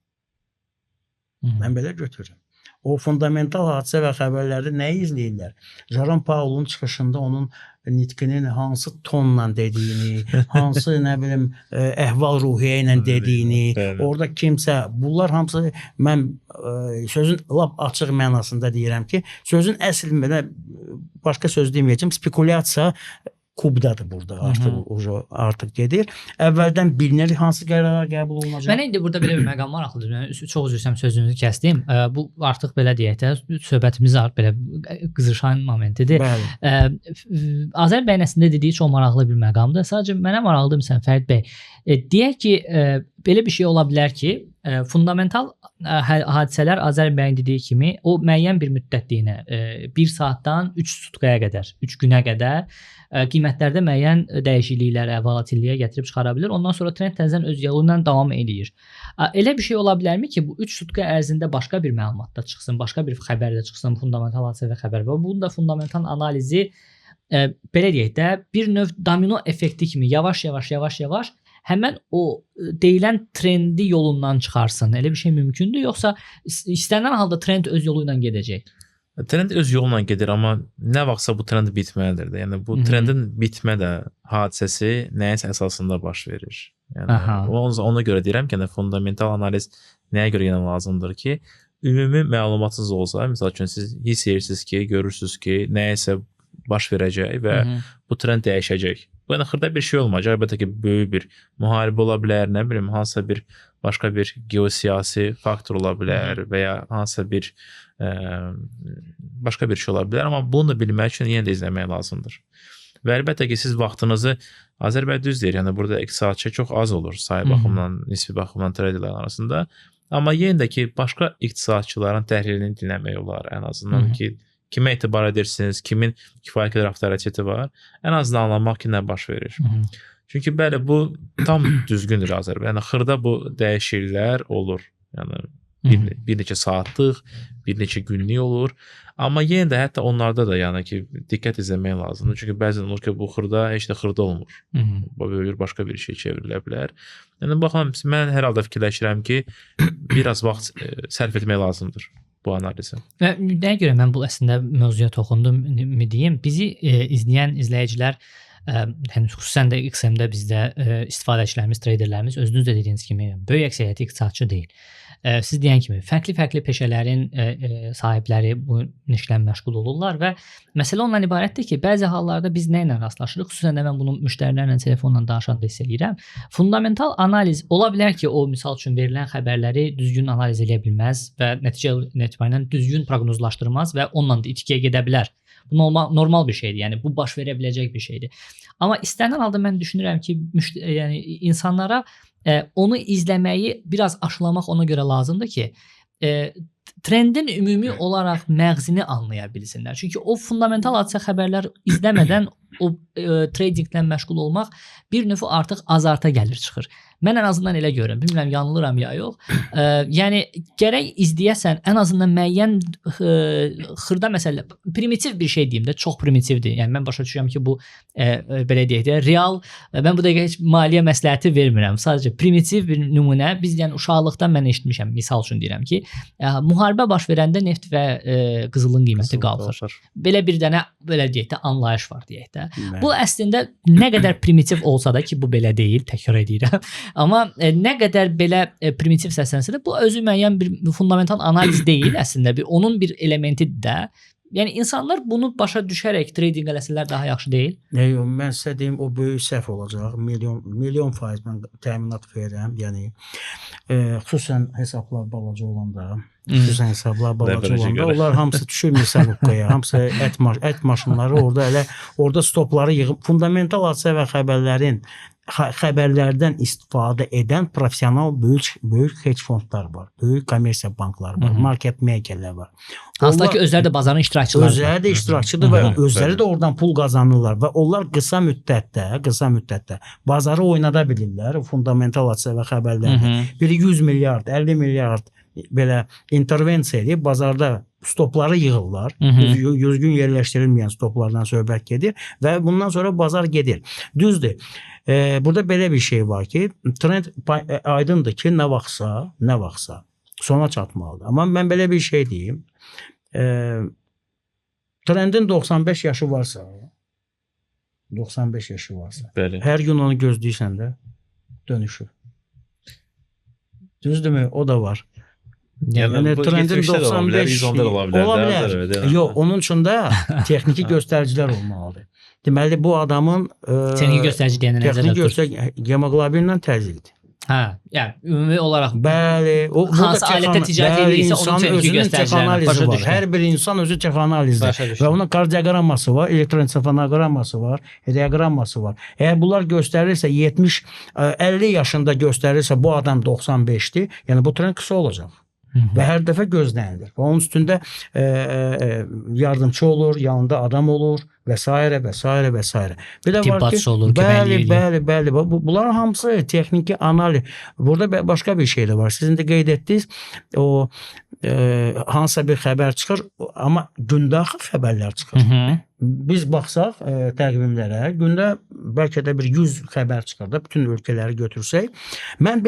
Mən belə götürürəm. O fundamental hadisə və xəbərlərdə nəyi izləyirlər? Jerome Powell'un çıxışında onun nitqinin hansı tonla dediyini, hansı nə bilim əhval-ruhiyyə ilə dediyini, orada kimsə, bunlar hamısı mən sözün lap açıq mənasında deyirəm ki, sözün əsl başqa söz deməyəcəm, spekulyasiya kubdadır burada artıq gedir. Əvvəldən bilinir hansı qərarlar qəbul olunacaq. Mənə indi burada belə bir məqam maraqlıdır. Mən çox üzr sözünüzü kəsdim. Bu artıq belə deyək də söhbətimiz belə qızışan momentidir. Azər bəyin əslində dediyi çox maraqlı bir məqamdır. Sadəcə mənə maraqlıdır məsələn Fərid bəy. Deyək ki, belə bir şey ola bilər ki, fundamental hadisələr Azər bəyin dediyi kimi o müəyyən bir müddətliyinə 1 saatdan 3 sutkaya qədər, 3 günə qədər qiymətlərdə müəyyən dəyişikliklər, volatilliyə gətirib çıxara bilər. Ondan sonra trend təzədən öz yolu ilə davam edir. Elə bir şey ola bilərmi ki, bu 3 sutka ərzində başqa bir məlumat da çıxsın, başqa bir xəbər də çıxsın, fundamental hadisə və xəbər və bunun da fundamental analizi belə deyək də bir növ domino effekti kimi yavaş-yavaş həmən o deyilən trendi yolundan çıxarsın. Elə bir şey mümkündür, yoxsa istənilən halda trend öz yolu ilə gedəcək? Trend öz yolla gedir, amma nə vaxtsa bu trend bitməlidir də. Yəni bu trendin bitmə də hadisəsi nəyisə əsasında baş verir. Yəni ona görə deyirəm ki, fundamental analiz nəyə görə yenə lazımdır ki, ümumi məlumatsız olsa, məsəl üçün siz hiss edirsiniz ki, görürsünüz ki, nəyisə baş verəcək və bu trend dəyişəcək. Bu yəni xırda bir şey olmayacaq. Əlbəttə ki, böyük bir müharibə ola bilər, nə bilim, hansısa bir başqa bir geosiyasi faktor ola bilər və ya hansısa bir başqa bir şey ola bilər, amma bunu da bilmək üçün yenə də izləmək lazımdır. Və əlbəttə ki, siz vaxtınızı Azər bəy düz deyir, yəni burada iqtisadçı çox az olur sayı baxımdan, nisbi baxımdan traderlərin arasında, amma yenə də ki, başqa iqtisadçıların təhlilini dinləmək olar ən azından ki, kimə etibar edirsiniz, kimin kifayət qədər avtoriteti var, ən azından anlamaq ki, nə baş verir. Çünki bəli, bu tam düzgündür Azər bəy. Yəni xırda bu dəyişikliklər olur. Yəni bir neçə saatlıq, bir neçə günlük olur. Amma yenə də hətta onlarda da yəni ki, diqqət etmək lazımdır. Çünki bəzən olur ki, bu xırda heç də xırda olmur. Bu böyük başqa bir şey çevrilə bilər. Yəni baxın, mən hər halda fikirləşirəm ki, biraz vaxt sərf etmək lazımdır bu analizə. Və nəyə görə mən bu əslində mövzuya toxundum deyim? Bizi izləyən izləyicilər, xüsusən də XM-də bizdə istifadəçilərimiz, traderlərimiz özünüz də dediyiniz kimi böyük əksəriyyəti iqtisadçı deyil. Siz deyən kimi fərqli peşələrin sahibləri bu işlə məşğul olurlar və məsələ ondan ibarətdir ki, bəzi hallarda biz nə ilə rastlaşırıq, xüsusən də mən bunu müştərilərlə telefonla danışanda hiss edirəm. Fundamental analiz ola bilər ki, o misal üçün verilən xəbərləri düzgün analiz edə bilməz və nəticə etibarilə düzgün proqnozlaşdırmaz və onunla da itkiyə gedə bilər. Bu normal bir şeydir. Yəni bu baş verə biləcək bir şeydir. Amma istənilən halda mən düşünürəm ki, yəni insanlara onu izləməyi biraz aşılamaq ona görə lazımdır ki, trendin ümumi olaraq məğzini anlaya bilsinlər. Çünki o fundamental hadisə xəbərlər izləmədən o tradinglə məşğul olmaq bir növ artıq azarta gəlir çıxır. Mən ən azından elə görürəm. Bilmirəm yanılıram ya yox. Yəni gərək izləyəsən ən azından müəyyən xırda məsələ, primitiv bir şey deyim də, çox primitivdir. Yəni mən başa düşürəm ki, bu belə deyək də, real, mən bu dəqiqə heç maliyyə məsləhəti vermirəm. Sadəcə primitiv bir nümunə. Biz yəni uşaqlıqdan mən eşitmişəm, misal üçün deyirəm ki, müharibə baş verəndə neft və qızılın qiyməti qalxır. Belə bir dənə belə deyək də anlayış var deyək də. Bu əslində nə qədər primitiv olsa da ki, bu belə deyil, təkrar edirəm. Amma nə qədər belə primitiv səslənsə də bu özü müəyyən bir fundamental analiz deyil əslində. Onun bir elementidir də. Yəni insanlar bunu başa düşərək trading eləsələr daha yaxşı deyil? Yox, mən sizə deyim, o böyük səhv olacaq. Milyon faiz mən təminat verirəm. Yəni xüsusən hesablar balaca olanda, onlar hamısı düşürmür savukaya, hamısı ət maşınları orada stopları yığıb fundamental hadisə və xəbərlərdən istifadə edən professional böyük hedge fondlar var, böyük kommersiya bankları var, market makerlər var. Hansılar ki, özləri də bazarın iştirakçılarıdır. Özləri də iştirakçıdır və özləri də oradan pul qazanırlar və onlar qısa müddətdə bazarı oynada bilirlər, fundamental hadisə və xəbərlərdə. Biri 100 milyard, 50 milyard belə intervensiya edib bazarda stopları yığırlar. Düzgün yerləşdirilməyən stoplardan söhbət gedir və bundan sonra bazar gedir. Düzdür. Burada belə bir şey var ki, trend aydındır ki, nə vaxtsa sona çatmalıdır. Amma mən belə bir şey deyim. Trendin 95 yaşı varsa, bəli, hər gün onu gözləyirsən də dönüşür. Düzdürmü? O da var. Yəni trendin 95 ola bilər. Yox, onun üçün də texniki göstəricilər olmalıdır. Deməli bu adamın texniki göstərici deyəndə nəzərdə tutulur. Hemoqlobinlə təzyiqdir. Hə, yəni ümumi olaraq bəli, o hansı alətdə ticarət edirsə onun texniki göstəriciləri başa düşür. Hər bir insan özü texanalizdir və onun kardioqramması var, elektroensefalogramması var, diaqramması var. Əgər bunlar göstərirsə 50 yaşında göstərirsə bu adam 95-dir, yəni bu trend qısa olacaq. Və hər dəfə gözlənilir. Və onun üstündə yardımçı olur, yanında adam olur və s. Bir də var ki, bəli, bunların hamısı texniki analiz. Burada başqa bir şey də var. Sizin də qeyd etdiniz, o hansısa bir xəbər çıxır, amma gündaxı xəbərlər çıxır. Biz baxsaq təqvimlərə, gündə bəlkə də bir 100 xəbər çıxır da, bütün ölkələri götürsək. Mən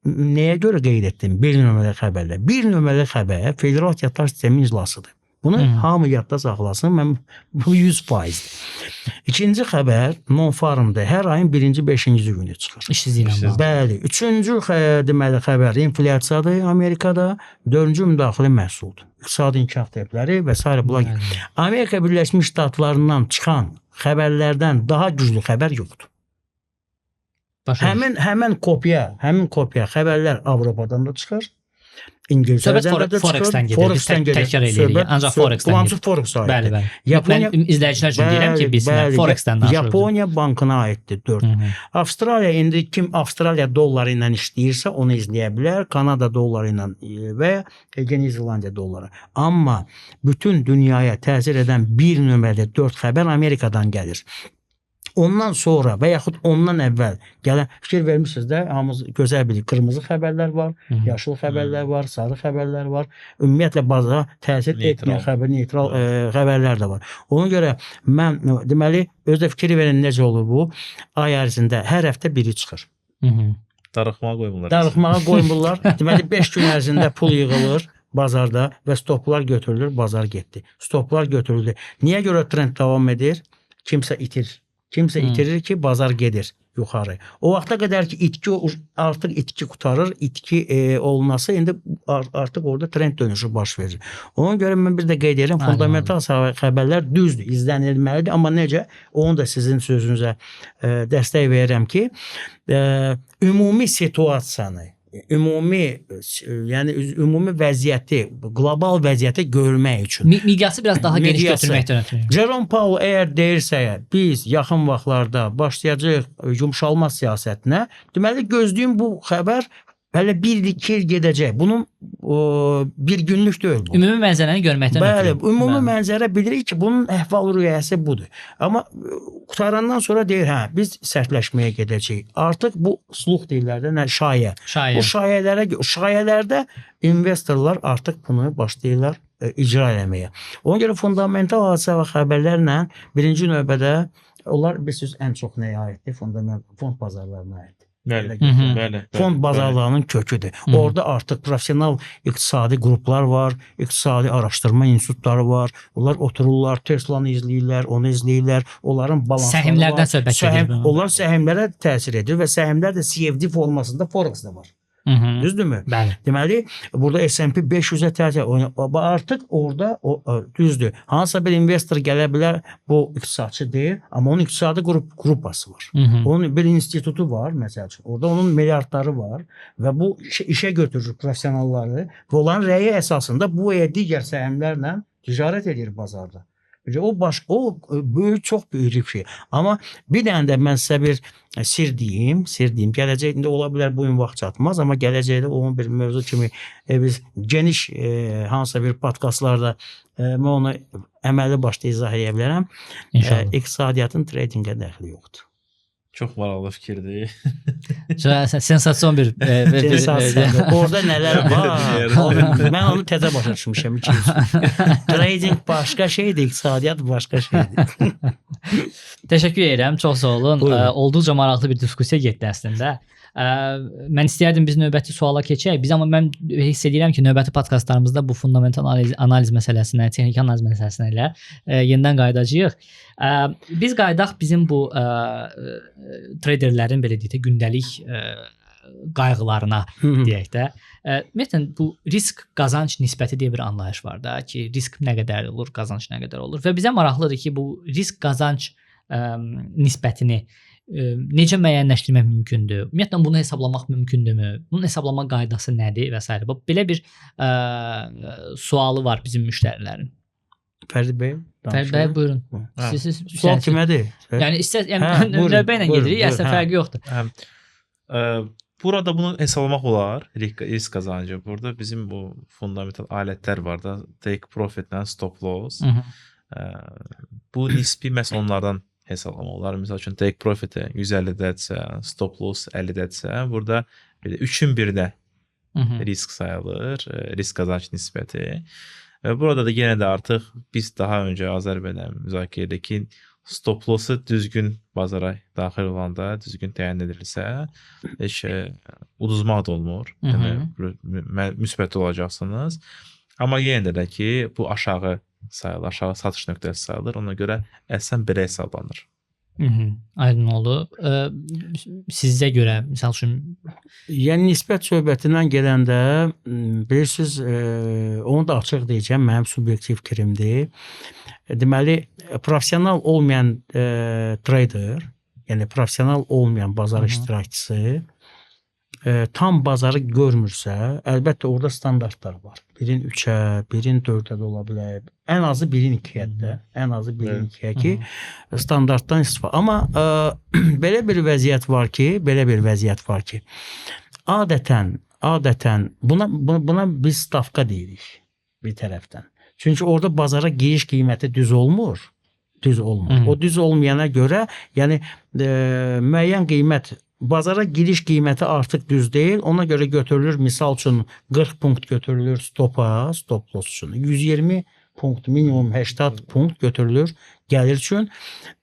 nəyə görə qeyd etdim? Bir nömrəli xəbərlə. Bir nömrəli xəbər federal yatlar sistemi iclasıdır. Bunu hamı yadda saxlasın. Bu 100%. İkinci xəbər non-farmdır. Hər ayın 1-5-ci günü çıxır. İşsizliklə bağlı. Bəli. Üçüncü deməli xəbər inflyasiyadır Amerikada. Dördüncü müdaxilə məhsuldur. İqtisadi inkişaf tələbləri və s. bunlar. Amerika Birləşmiş Ştatlarından çıxan xəbərlərdən daha güclü xəbər yoxdur. Həmin kopya xəbərlər Avropadan da çıxır. İngiltərədən də çıxır. Forex-dən təkrar edirik. Ancaq Forex-dən. Forex aiddir. Bəli. Mən izləyicilər üçün deyirəm ki, bilsinlər. Forex-dən danışırıq. Yaponiya bankına aiddir 4. Avstraliya indi kim Avstraliya dolları ilə işləyirsə onu izləyə bilər. Kanada dolları ilə və Yeni Zelandiya dolları. Amma bütün dünyaya təsir edən bir nömrəli 4 xəbər Amerikadan gəlir. Ondan sonra və yaxud ondan əvvəl gələn fikir vermişsiniz də, hamımız gözəl bilir. Qırmızı xəbərlər var, yaşıl xəbərlər var, sarı xəbərlər var. Ümumiyyətlə bazara təsir etməyən neytral xəbərlər də var. Ona görə mən deməli özdə fikir verin necə olur bu? Ay ərzində hər həftə biri çıxır. Darıxmağa qoymurlar. Deməli 5 gün ərzində pul yığılır bazarda və stoplar götürülür, bazar getdi. Stoplar götürüldü. Niyə görə trend davam edir? Kimsə itirir ki, bazar gedir yuxarı. O vaxta qədər ki, artıq itki qutarır, itki olunası indi artıq orada trend dönüşü baş verir. Ona görə mən bir də qeyd edirəm, fundamental xəbərlər düzdür, izlənilməlidir, amma necə? Onu da sizin sözünüzə dəstək verirəm ki, ümumi situasiyanı, ümumi vəziyyəti, qlobal vəziyyəti görmək üçün. Miqyası biraz daha geniş götürməkdən ötürü. Jerome Powell əgər deyirsə, biz yaxın vaxtlarda başlayacağıq yumşalma siyasətinə, deməli gözləyim bu xəbər Bəli, 1-2 il gedəcək. Bunun bir günlük deyil bu. Ümumi mənzərəni görməkdən Bəli, ötürü. ümumi mənzərə bilirik ki, bunun əhval-ruhiyyəsi budur. Amma qutarandan sonra deyir, hə, biz sərtləşməyə gedəcəyik. Artıq bu sluh deyirlər də, nə şayə. Şayə. Bu şayələrdə investorlar artıq bunu başlayırlar icra eləməyə. Ona görə fundamental hadisə və xəbərlərlə birinci növbədə onlar bilirsiniz ən çox nəyə aiddir? Fond bazarlarına aiddir. Bəli, bəli. Fond bazarlarının köküdür. Orada artıq professional iqtisadi qruplar var, iqtisadi araşdırma institutları var. Onlar otururlar, Teslanı izləyirlər, onu izləyirlər. Onların balansları Səhmlərdən var. söhbət gedir. Onlar səhmlərə təsir edir və səhmlər də CFD formasında Forex-də var. Düzdürmü? Bəli. Deməli, burada S&P 500-ə təsir artıq orada düzdür. Hansısa bir investor gələ bilər, bu iqtisadçı deyil, amma onun iqtisadi qrupası var. Onun bir institutu var, məsəl üçün. Orada onun milyardları var və bu işə götürür professionalları və onların rəyi əsasında bu digər səhmlərlə ticarət edir bazarda. O böyük, çox böyük şey. Amma bir dənə də mən sizə bir sir deyim. Gələcəkdə ola bilər bu gün vaxt çatmaz, amma gələcəkdə onun bir mövzu kimi biz geniş hansısa bir podkastlarda mən onu əməli başda izah edə bilərəm. İqtisadiyyatın tradingə dəxli yoxdur. Çox maraqlı fikirdir. Sensasyon bir Orada nələr var? Mən onu təzə başa düşmüşəm. Trading başqa şeydir, iqtisadiyyat başqa şeydir. Təşəkkür edirəm. Çox sağ olun. Olduqca maraqlı bir diskussiya getdi əslində. Mən istəyərdim biz növbəti suala keçək. Amma mən hiss edirəm ki, növbəti podkastlarımızda bu fundamental analiz məsələsinə, texniki analiz məsələsinə ilə yenidən qayıdacağıq. Biz qayıdaq bizim bu traderlərin belə deyək də gündəlik qayğılarına deyək də. Ümumiyyətlə bu risk qazanc nisbəti deyə bir anlayış var da ki, risk nə qədər olur, qazanc nə qədər olur və bizə maraqlıdır ki, bu risk qazanc nisbətini necə müəyyənləşdirmək mümkündür? Ümumiyyətlə bunu hesablamaq mümkündürmü? Bunun hesablama qaydası nədir və s. Belə bir sualı var bizim müştərilərin. Fərdi bəy, buyurun. Sual kimədir? Yəni növbə ilə gedirik, əslində fərqi yoxdur. Burada bunu hesablamaq olar, risk qazancı. Burada bizim bu fundamental alətlər var da, take profitlə stop loss. Bu nisbi məhz onlardan hesablama olar. Məsəl üçün take profit-i 150-dədirsə, stop loss 50-dədirsə, burada 3-ün 1-də risk sayılır, risk qazanc nisbəti. Burada da yenə də artıq biz daha öncə Azərbaycan müzakirə edirik ki, stop loss-u düzgün bazara daxil olanda, düzgün təyin edilirsə, heç uduzmaq da olmur. Müsbət olacaqsınız. Amma yenə də ki, bu aşağı sayılır, aşağı satış nöqtəsi sayılır. Ona görə əslən belə hesablanır. Aydın oldu. Sizə görə, misal üçün... Yəni, nisbət söhbətindən gələndə, bilirsiniz, onu da açıq deyəcəm, mənim subyektiv fikrimdir. Deməli, professional olmayan trader, yəni professional olmayan bazar iştirakçısı tam bazarı görmürsə, əlbəttə orada standartlar var. Birin 3-ə, birin 4-ə də ola bilər. Ən azı birin 2-yə də, ən azı birin 2-yə ki, standartdan istifadə. Amma belə bir vəziyyət var ki, adətən buna biz stavka deyirik bir tərəfdən. Çünki orada bazara giriş qiyməti düz olmur. O düz olmayana görə, yəni müəyyən qiymət, bazara giriş qiyməti artıq düz deyil. Ona görə götürülür, misal üçün 40 punkt götürülür stop loss üçün. 120 punkt, minimum 80 punkt götürülür gəlir üçün.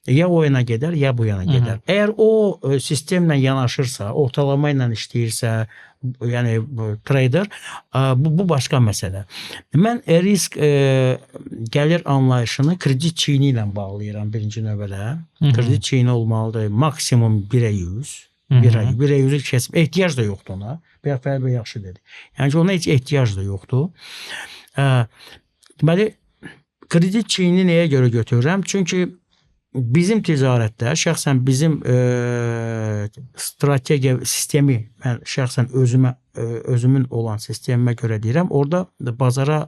Ya o yana gedər, ya bu yana gedər. Əgər o sistemlə yanaşırsa, ortalama ilə işləyirsə, yəni trader, bu başqa məsələ. Mən risk gəlir anlayışını kredit çeyini ilə bağlayıram birinci növbədə. Kredit çeyini olmalıdır maksimum 1-ə 100. 1-ə 100-ü kəsib, ehtiyac da yoxdur ona. Bir fərqi yaxşı dedi. Yəni ona heç ehtiyac da yoxdur. Deməli, kredit çeyini nəyə görə götürürəm? Çünki bizim ticarətdə, şəxsən bizim strategiya sistemi, mən şəxsən özümün olan sistemimə görə deyirəm, orada bazara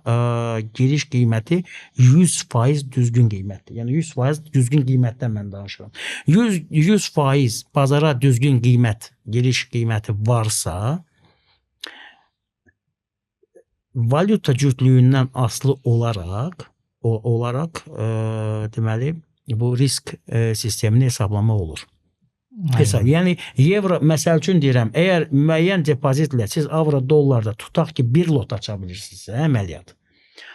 giriş qiyməti 100% düzgün qiymətdir. Yəni 100% düzgün qiymətdən mən danışıram. 100% bazara düzgün qiymət, giriş qiyməti varsa, valyuta cütlüyündən asılı olaraq deməli bu risk sistemini hesablamaq olur. Yəni evro məsəl üçün deyirəm, əgər müəyyən depozitlə siz avro dollarda tutaq ki 1 lot aça bilirsinizsə əməliyyat.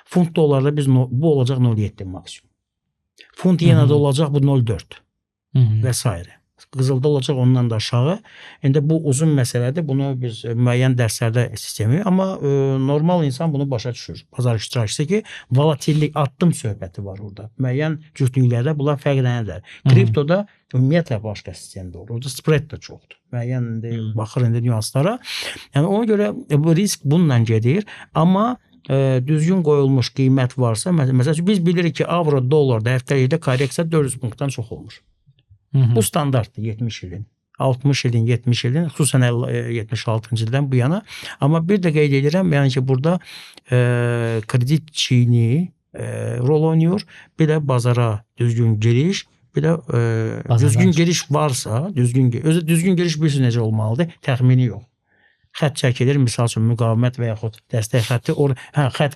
Funt dollarda bu olacaq 0.7 maksimum. Funt yenə də olacaq bu 0.4 və s. Qızılda olacaq ondan da aşağı. İndi bu uzun məsələdir. Bunu biz müəyyən dərslərdə sistemi, amma normal insan bunu başa düşür. Bazar iştirakçısı ki, volatillik addım söhbəti var orada. Müəyyən cütlüklərdə bunlar fərqlənirlər. Kriptoda ümumiyyətlə başqa sistemdə olur. Orada spread də çoxdur. Müəyyən baxır indi nüanslara. Yəni ona görə bu risk bununla gedir, amma düzgün qoyulmuş qiymət varsa, məsələn biz bilirik ki, avro dollarda həftəlikdə korreksiya 400 punktdan çox olmur. Bu standartdır 70 ilin, 60 ilin, 70 ilin, xüsusən 76-cı ildən bu yana. Amma bir də qeyd edirəm, yəni ki, burada kredit çiyini rol oynayır, bir də bazara düzgün giriş, bir də düzgün giriş varsa, düzgün giriş bilirsiniz necə olmalıdır, təxmini yox. Xət çəkilir, misal üçün müqavimət və yaxud dəstək xətti, xət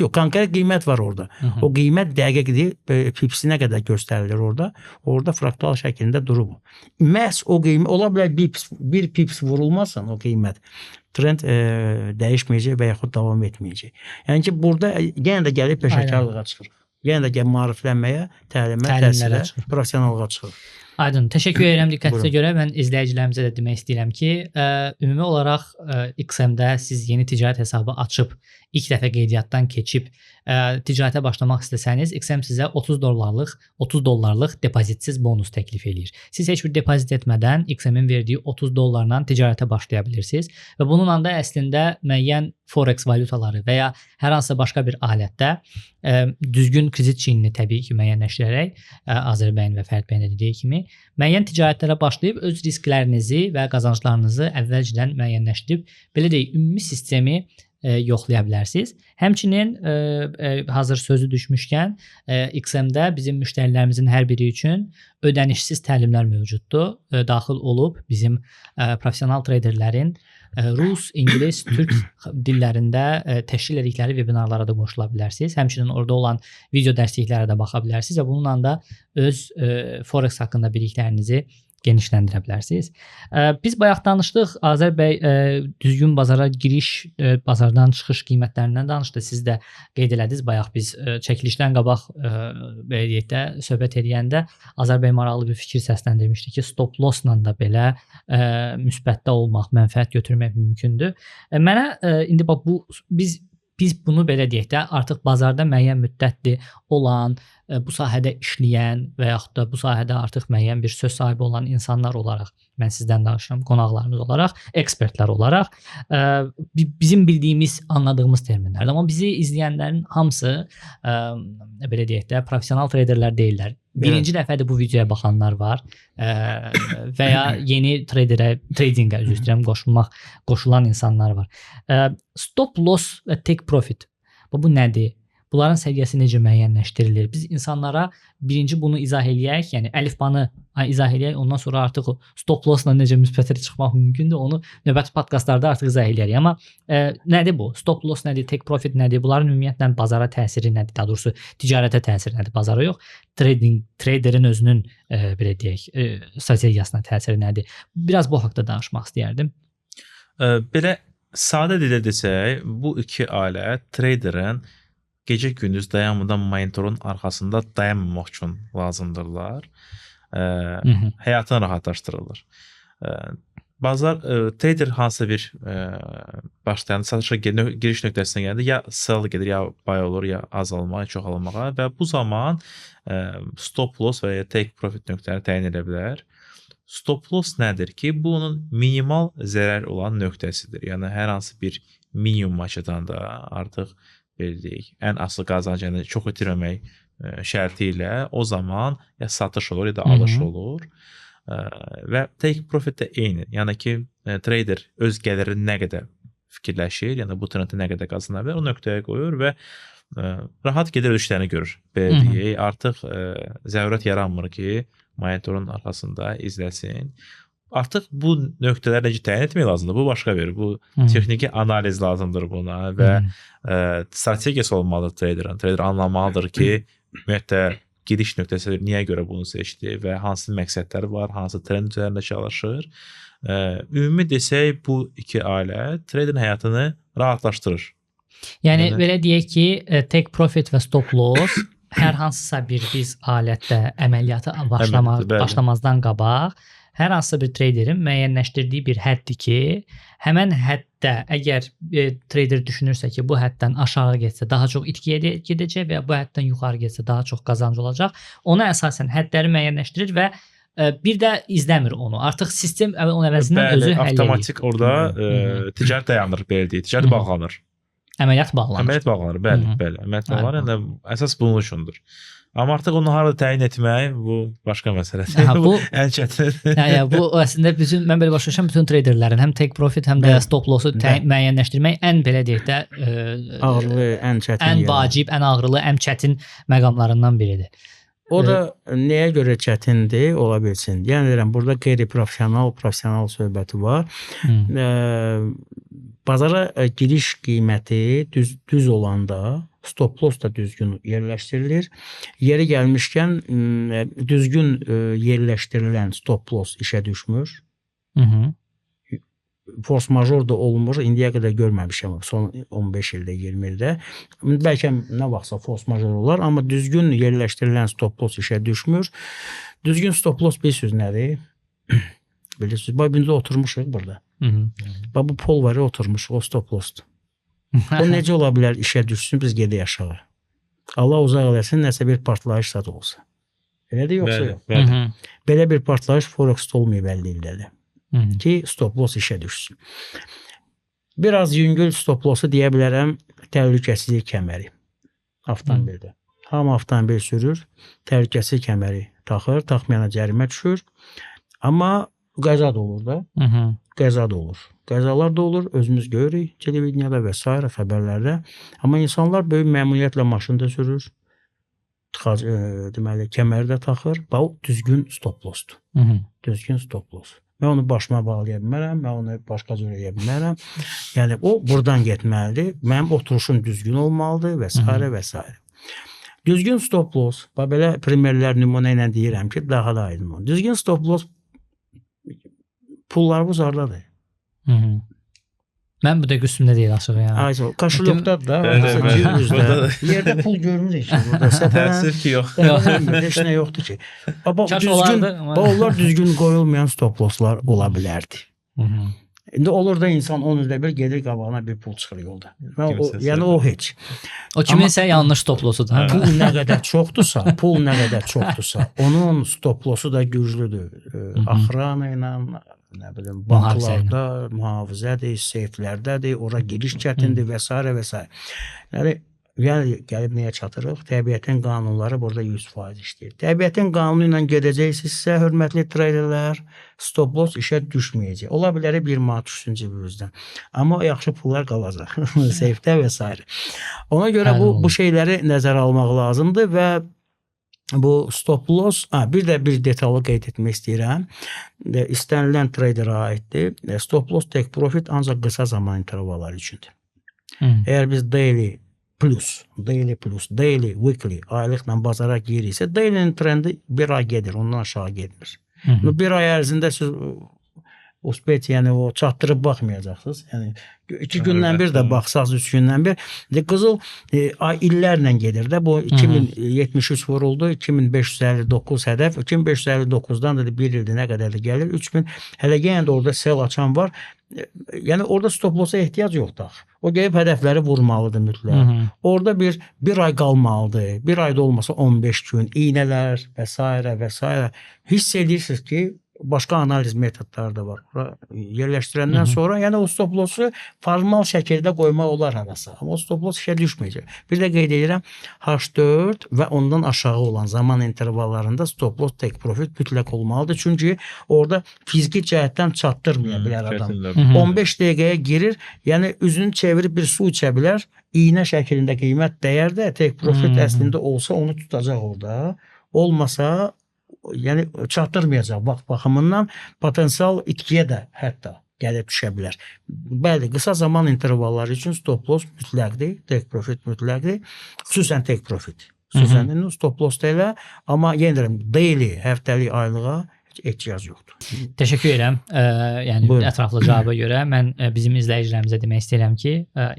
yox, konkret qiymət var orada. O qiymət dəqiqdir, pipsinə qədər göstərilir orada. Orada fraktal şəklində durur bu. Məhz o qiymət, ola bilər bir pips vurulmasın o qiymət. Trend dəyişməyəcək və yaxud davam etməyəcək. Yəni ki, burada yenə də gəlib peşəkarlığa çıxır. Yenə də maariflənməyə, təlimə, təhsilə, professionallığa çıxır. Aydın, təşəkkür edirəm diqqətinizə görə. Mən izləyicilərimizə də demək istəyirəm ki, ümumi olaraq XM-də siz yeni ticarət hesabı açıb, ilk dəfə qeydiyyatdan keçib ticarətə başlamaq istəsəniz, XM sizə $30 depozitsiz bonus təklif eləyir. Siz heç bir depozit etmədən XM-in verdiyi $30 ticarətə başlaya bilirsiniz və bununla da əslində müəyyən forex valyutaları və ya hər hansısa başqa bir alətdə düzgün kredit çiynini təbii ki müəyyənləşdirərək Azərbaycan və Fərid bəyin dediyi kimi müəyyən ticarətlərə başlayıb öz risklərinizi və qazanclarınızı əvvəlcədən müəyyənləşdirib belə deyək ümumi sistemi yoxlaya bilərsiniz. Həmçinin hazır sözü düşmüşkən XM-də bizim müştərilərimizin hər biri üçün ödənişsiz təlimlər mövcuddur. Daxil olub bizim professional traderlərin Rus, İngilis, Türk dillərində təşkil etdikləri vebinarlara da qoşula bilərsiniz. Həmçinin orada olan video dərsliklərə də baxa bilərsiniz və bununla da öz forex haqqında biliklərinizi genişləndirə bilərsiniz. Biz bayaq danışdıq, Azər bəy düzgün bazara giriş, bazardan çıxış qiymətlərindən danışdı. Siz də qeyd elədiniz, bayaq biz çəkilişdən qabaq belediyyə söhbət edəndə Azər bəy maraqlı bir fikir səsləndirmişdi ki, stop lossla da belə müsbətdə olmaq, mənfəət götürmək mümkündür. Mənə indi bax bu biz bunu belə deyək də, artıq bazarda müəyyən müddətli olan, bu sahədə işləyən və yaxud da bu sahədə artıq müəyyən bir söz sahibi olan insanlar olaraq, mən sizdən danışıram, qonaqlarımız olaraq, ekspertlər olaraq, bizim bildiyimiz, anladığımız terminlərdir. Amma bizi izləyənlərin hamısı, belə deyək də, professional traderlər deyirlər. Birinci dəfədir bu videoya baxanlar var və ya yeni tradingə üzr istəyirəm qoşulan insanlar var. Stop loss və take profit. Bu nədir? Bunların səviyyəsi necə müəyyənləşdirilir? Biz insanlara birinci bunu izah eləyək, yəni əlifbanı izah eləyək, ondan sonra artıq stop lossla necə müsbətə çıxmaq mümkündür, onu növbəti podkastlarda artıq izah eləyərik. Amma nədir bu? Stop loss nədir? Take profit nədir? Bunların ümumiyyətlə bazara təsiri nədir? Daha doğrusu ticarətə təsiri nədir? Bazara yox, traderin özünün belə deyək, strategiyasına təsiri nədir? Biraz bu haqqda danışmaq istəyərdim. Belə sadə dildə desək, bu iki alət traderin gecə-gündüz dayanmadan monitorun arxasında dayanmamaq üçün lazımdırlar. Həyatını rahatlaşdırırlar. Bazar trader hansısa bir başlayan satışa giriş nöqtəsinə gəlir, ya sell gedir, ya buy olur, ya azalmağa, çoxalmağa və bu zaman stop loss və ya take profit nöqtələri təyin edə bilər. Stop loss nədir ki, bu onun minimal zərər olan nöqtəsidir. Yəni hər hansı bir minimuma çatanda artıq belə deyək, ən asılı qazancı, yəni çox itirməmək şərti ilə o zaman ya satış olur, ya da alış olur. Və take profit də eyni. Yəni ki, trader öz gəlirini nə qədər fikirləşir, yəni bu trendi nə qədər qazana bilər, o nöqtəyə qoyur və rahat gedir ödüşlərini görür. Belə deyək, artıq zərurət yaranmır ki, monitorun arxasında izləsin. Artıq bu nöqtələri necə təyin etmək lazımdır. Bu başqa bir. Bu texniki analiz lazımdır buna və strategiyası olmalıdır traderin. Trader anlamalıdır ki, ümumiyyətlə giriş nöqtəsi niyə görə bunu seçdi və hansı məqsədləri var, hansı trend üzərində çalışır. Ümumi desək, bu iki alət traderin həyatını rahatlaşdırır. Yəni belə deyək ki, take profit və stop loss hər hansısa bir biz alətdə əməliyyata başlamazdan qabaq hər hansısa bir traderin müəyyənləşdirdiyi bir həddir ki, həmən həddə əgər trader düşünürsə ki, bu həddən aşağı getsə daha çox itkiyə gedəcək və bu həddən yuxarı getsə daha çox qazanc olacaq. Ona əsasən hədləri müəyyənləşdirir və bir də izləmir onu. Artıq sistem onun əvəzindən özü həll edir. Avtomatik orada ticarət dayanır, belə deyək. Ticarət bağlanır. Əməliyyat bağlanır. Əməliyyat bağlanır, bəli. Əməliyyat bağlanır. Yəni əsas bunun üçündür. Amma artıq onu harada təyin etmək bu başqa məsələdir. Bu ən çətin. Yəni bu əslində mən belə başa düşürəm, bütün traderlərin həm take profit, həm də stop loss-u müəyyənləşdirmək ən belə deyək də ağırlı, ən çətin, ən vacib, ən ağırlı, ən çətin məqamlarından biridir. O da nəyə görə çətindir, ola bilsin. Yəni deyirəm, burada qeyri-professional, professional söhbəti var. Bazara giriş qiyməti düz olanda stop loss da düzgün yerləşdirilir. Yeri gəlmişkən düzgün yerləşdirilən stop loss işə düşmür. Force major da olmur. İndiyə qədər görməmişəm son 15 ildə, 20 ildə. Bəlkə nə vaxtsa force major olar, amma düzgün yerləşdirilən stop loss işə düşmür. Düzgün stop loss bilirsiniz nədir? Bilirsiniz, bax birində oturmuşuq burada. Bax bu pol var, oturmuşuq, o stop lossdur. O necə ola bilər işə düşsün, biz gedək aşağı. Allah uzaq eləsin, nəsə bir partlayış da olsa. Elədir, yoxsa yox? Belə bir partlayış Forex-də olmayıb 50 ildədir. Ki, stop loss işə düşsün. Biraz yüngül stop lossu deyə bilərəm, təhlükəsizlik kəməri avtomobildə. Hamı avtomobil sürür, təhlükəsizlik kəməri taxır, taxmayana cərimə düşür. Amma qəza da olur da. Qəza da olur. Qəzalar da olur, özümüz görürük televizyada və s. xəbərlərdə. Amma insanlar böyük məmnuniyyətlə maşında sürür. Deməli, kəməri də taxır. Bu düzgün stop lossdur. Düzgün stop loss. Mən onu başıma bağlaya bilmərəm, mən onu başqa cür edə bilmərəm. Yəni o buradan getməlidir. Mənim oturuşum düzgün olmalıdır və s. və s. Düzgün stop loss, belə primerlər nümunə ilə deyirəm ki, daha da aydın olur. Düzgün stop loss pullarımız hardadır? Mən bu da qüsümdə deyil açıq yəni. Kaşılyoqdadır da. Yerdə pul görmürük ki. Təəssüf ki, yox. Heç nə yoxdur ki. Onlar düzgün qoyulmayan stop losslar ola bilərdi. İndi olur da insan 10 ildə bir gedir qabağına bir pul çıxır yolda. Yəni o heç. O kiminsə yanlış stop lossudur. Pul nə qədər çoxdursa, onun stop lossu da güclüdür. Axrana ilə, nə bilim, banklarda, mühafizədir, seyflərdədir, ora giriş çətindir və s. və s. Yəni gəlib nəyə çatırıq? Təbiətin qanunları burada 100% işləyir. Təbiətin qanunu ilə gedəcəksinizsə, hörmətli traderlər, stop loss işə düşməyəcək. Ola bilər 1 manat düşsün cibinizdən. Amma yaxşı pullar qalacaq seyfdə və s. Ona görə bu şeyləri nəzərə almaq lazımdır və bu stop loss, bir də bir detallı qeyd etmək istəyirəm. İstənilən traderə aiddir. Stop loss, take profit ancaq qısa zaman intervalları üçündür. Əgər biz daily, weekly, aylıqla bazara giriksə, daily'nin trendi bir ay gedir, ondan aşağı getmir. Bir ay ərzində siz yəni o çatdırıb baxmayacaqsınız. Yəni 2 gündən bir də baxsaq, 3 gündən bir. Qızıl illərlə gedir də. Bu 2073 vuruldu, 2559 hədəf, 2559-dan da bir ildə nə qədər də gəlir? 3000. Hələ yenə də orada sell açan var. Yəni orada stop lossa ehtiyac yoxdur. O gəlib hədəfləri vurmalıdır mütləq. Orada bir ay qalmalıdır. Bir ayda olmasa 15 gün, iynələr və s. və s. Hiss edirsiniz ki, başqa analiz metodları da var. Yerləşdirəndən sonra, yəni o stop lossu formal şəkildə qoymaq olar arası. Amma o stop loss işə düşməyəcək. Bir də qeyd edirəm, H4 və ondan aşağı olan zaman intervallarında stop loss, take profit mütləq olmalıdır. Çünki orada fiziki cəhətdən çatdırmaya bilər adam. 15 dəqiqəyə girir, yəni üzünü çevirib bir su içə bilər. İynə şəklində qiymət dəyər də, take profit əslində olsa onu tutacaq orada. Olmasa yəni çatdırmayacaq vaxt baxımından potensial itkiyə də hətta gəlib düşə bilər. Bəli, qısa zaman intervalları üçün stop loss mütləqdir, take profit mütləqdir, xüsusən take profit. Xüsusən stop loss da elə, amma yenə deyirəm, daily, həftəlik, aylığa ehtiyac yoxdur. Təşəkkür edirəm. Yəni Buyurun. ətraflı cavaba görə mən bizim izləyicilərimizə demək istəyirəm ki,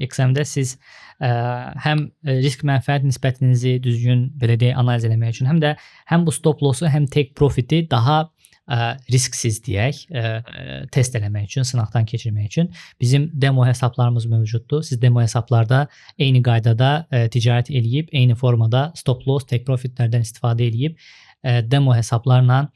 XM-də siz həm risk mənfəət nisbətinizi düzgün belə deyək analiz etmək üçün, həm də həm bu stop lossu, həm take profiti daha risksiz deyək, test eləmək üçün, sınaqdan keçirmək üçün bizim demo hesablarımız mövcuddur. Siz demo hesablarda eyni qaydada ticarət eləyib, eyni formada stop loss, take profitlərdən istifadə eləyib demo hesablarla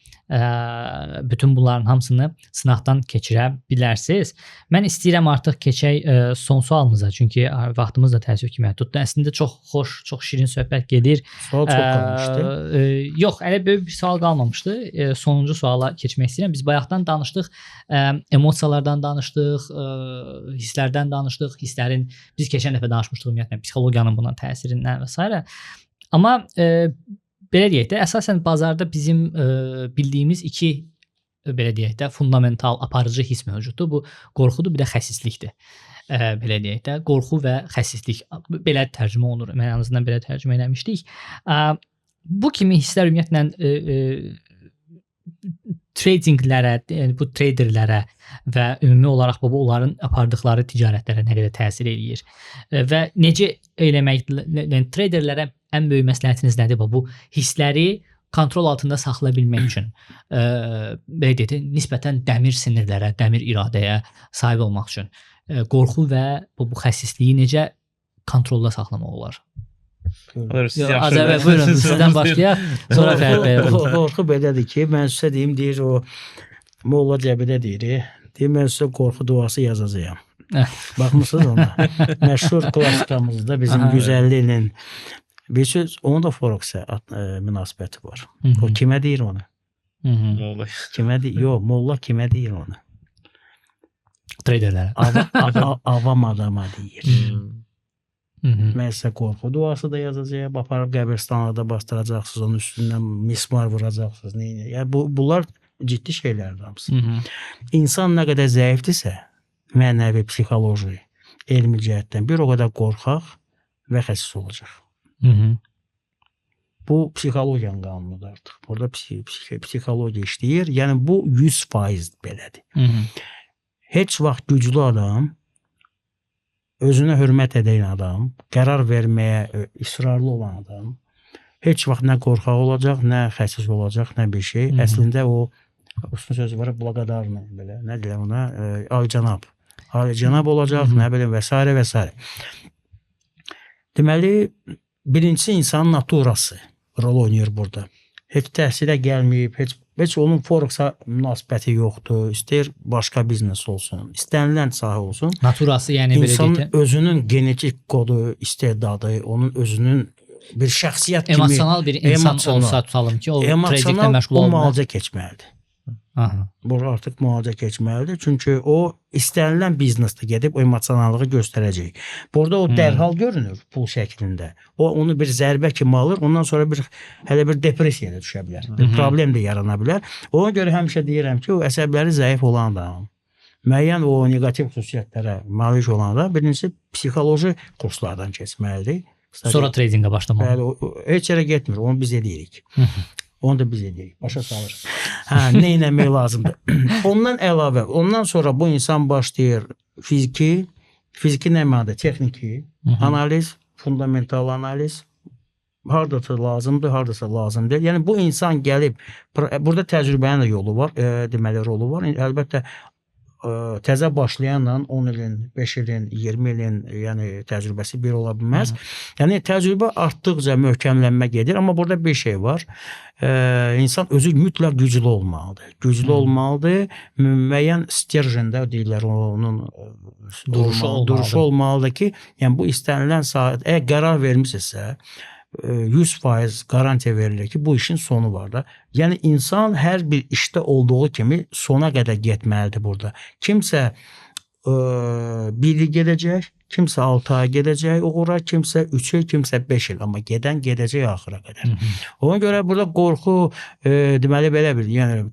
bütün bunların hamısını sınaqdan keçirə bilərsiniz. Mən istəyirəm artıq keçək son sualımıza, çünki vaxtımız da təəssüf ki məhduddur. Əslində çox xoş, çox şirin söhbət gedir. Sual çox qalmışdı. Yox, elə böyük bir sual qalmamışdı. Sonuncu suala keçmək istəyirəm. Biz bayaqdan danışdıq, emosiyalardan danışdıq, hisslərdən danışdıq, hisslərin biz keçən dəfə danışmışdıq ümumiyyətlə psixologiyanın buna təsirindən və s. Amma belə deyək də, əsasən bazarda bizim bildiyimiz iki belə deyək də fundamental aparıcı hiss mövcuddur. Bu qorxudur, bir də xəsislikdir. Belə deyək də, qorxu və xəsislik belə tərcümə olunur. Mən ən azından belə tərcümə eləmişdik. Bu kimi hisslər ümumiyyətlə tradinglərə, yəni bu traderlərə və ümumi olaraq onların apardıqları ticarətlərə nə qədər təsir eləyir və necə eləmək, yəni traderlərə ən böyük məsləhətiniz nədir? Bu hissləri kontrol altında saxlaya bilmək üçün belə deyək, nisbətən dəmir sinirlərə, dəmir iradəyə sahib olmaq üçün qorxu və bu xəsisliyi necə kontrolda saxlamaq olar? Azərbay, buyurun, sizdən başlayaq, sonra Fərid bəyə. Qorxu belədir ki, mən sizə deyim, deyir o Molla Cəbidə deyir, mən sizə qorxu duası yazacağam. Baxmısınız ona? Məşhur klassikamızda bizim 150 ilin bir söz, onun da Forex-ə münasibəti var. O kimə deyir onu? Molla. Kimə deyir? Yox, Molla kimə deyir onu? Traderlərə. Avam adama deyir. Mən sizə qorxu duası da yazacağım, aparıb qəbirstanlıqda bastıracaqsınız, onun üstündən mismar vuracaqsınız. Yəni, bunlar ciddi şeylərdir hamısı. İnsan nə qədər zəifdirsə, mənəvi, psixoloji, elmi cəhətdən bir o qədər qorxaq və xəsis olacaq. Bu psixologiyanın qanunudur artıq. Burada psixologiya işləyir. Yəni, bu 100% belədir. Heç vaxt güclü adam, özünə hörmət edən adam, qərar verməyə israrlı olan adam heç vaxt nə qorxaq olacaq, nə xəsis olacaq, nə bir şey. Əslində o sözü var, blaqadarlı belə, nə deyirəm ona, alicənab olacaq, nə bilim və s. və s. Deməli, birincisi insanın naturası rol oynayır burada. Heç təhsilə gəlməyib, heç onun Forex-a münasibəti yoxdur. İstəyir başqa biznes olsun, istənilən sahə olsun. Naturası, yəni belə deyək. İnsanın özünün genetik kodu, istedadı, onun özünün bir şəxsiyyət kimi emosional bir insan olsa tutalım ki, o tradinglə məşğul olmalı. O müalicə keçməlidir. Bu artıq müalicə keçməlidir. Çünki o istənilən biznesdə gedib o emosionallığı göstərəcək. Burada o dərhal görünür pul şəklində. O onu bir zərbə kimi alır, ondan sonra hələ bir depressiyaya düşə bilər. Bir problem də yarana bilər. Ona görə həmişə deyirəm ki, o əsəbləri zəif olan adam, müəyyən o negativ xüsusiyyətlərə malik olan adam birincisi psixoloji kurslardan keçməlidir. Sonra tradingə başlamalı. Bəli, heç yerə getmir. Onu biz edirik. Onu da biz edirik. Başa salır. Nə eləmək lazımdır? Ondan əlavə, ondan sonra bu insan başlayır fiziki nə mənada? Texniki, analiz, fundamental analiz, hardasa lazımdır, hardasa lazım deyil. Yəni bu insan gəlib, burada təcrübənin də yolu var, deməli rolu var. Əlbəttə təzə başlayanla 10 ilin, 5 ilin, 20 ilin yəni təcrübəsi bir ola bilməz. Yəni təcrübə artdıqca möhkəmlənmə gedir, amma burada bir şey var. İnsan özü mütləq güclü olmalıdır. Güclü olmalıdır. Müəyyən stержində deyirlər onun duruşu olmalıdır ki, yəni bu istənilən saat əgər qərar vermisinizsə 100% garantiya verilir ki, bu işin sonu var da. Yəni insan hər bir işdə olduğu kimi sona qədər getməlidir burada. Kimsə 1 il gedəcək, kimsə 6 ay gedəcək uğura, kimsə 3 il, kimsə 5 il, amma gedən gedəcək axıra qədər. Ona görə burada qorxu deməli belə bir, yəni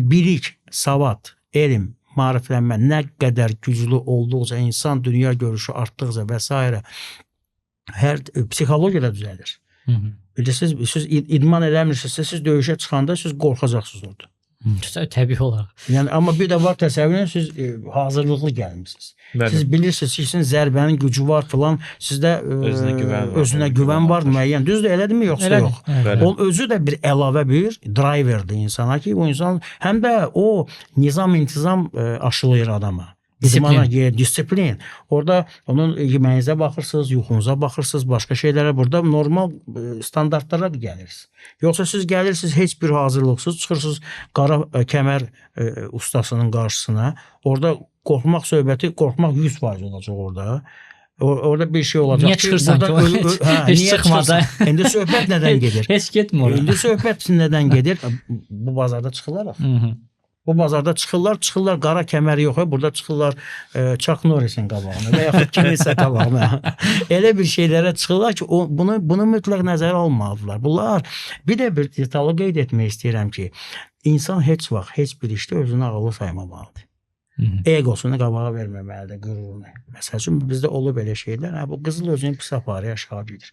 bilik, savad, elm, maariflənmə nə qədər güclü olduqca, insan dünya görüşü artdıqca və s. hər psixologiya da düzəlir. Bilirsiniz, siz idman eləmirsinizsə, siz döyüşə çıxanda siz qorxacaqsınız orada. Təbii olaraq. Yəni amma bir də var təsəvvür edin, siz hazırlıqlı gəlmisiniz. Siz bilirsiniz ki, sizin zərbənin gücü var filan, sizdə özünə güvən var müəyyən. Düzdür, elədirmi yoxsa yox? Onun özü də bir əlavə bir driverdir insana ki, o insan həm də o nizam-intizam aşılayır adama. Disiplin. Orada onun yeməyinizə baxırsınız, yuxunuza baxırsınız, başqa şeylərə, burada normal standartlara da gəlirsiniz. Yoxsa siz gəlirsiniz heç bir hazırlıqsız, çıxırsınız qara kəmər ustasının qarşısına. Orada qorxmaq söhbəti, qorxmaq 100% olacaq orada. Orada bir şey olacaq. Niyə çıxırsan ki? Heç çıxmadan. İndi söhbət nədən gedir? Heç getmir oraya. İndi söhbət nədən gedir? Bu bazarda çıxırlar. Bu bazarda çıxırlar qara kəməri yox, burada çıxırlar Chuck Norris'in qabağına və yaxud kiminsə qabağına. Elə bir şeylərə çıxırlar ki, bunu mütləq nəzərə almalıdırlar. Bunlar bir də bir detalı qeyd etmək istəyirəm ki, insan heç vaxt, heç bir işdə özünü ağıllı saymamalıdır. Egosunu qabağa verməməlidir, qürurunu. Məsəl üçün, bizdə olub belə şeylər, bu qızıl özünü pis aparı aşağı gedir.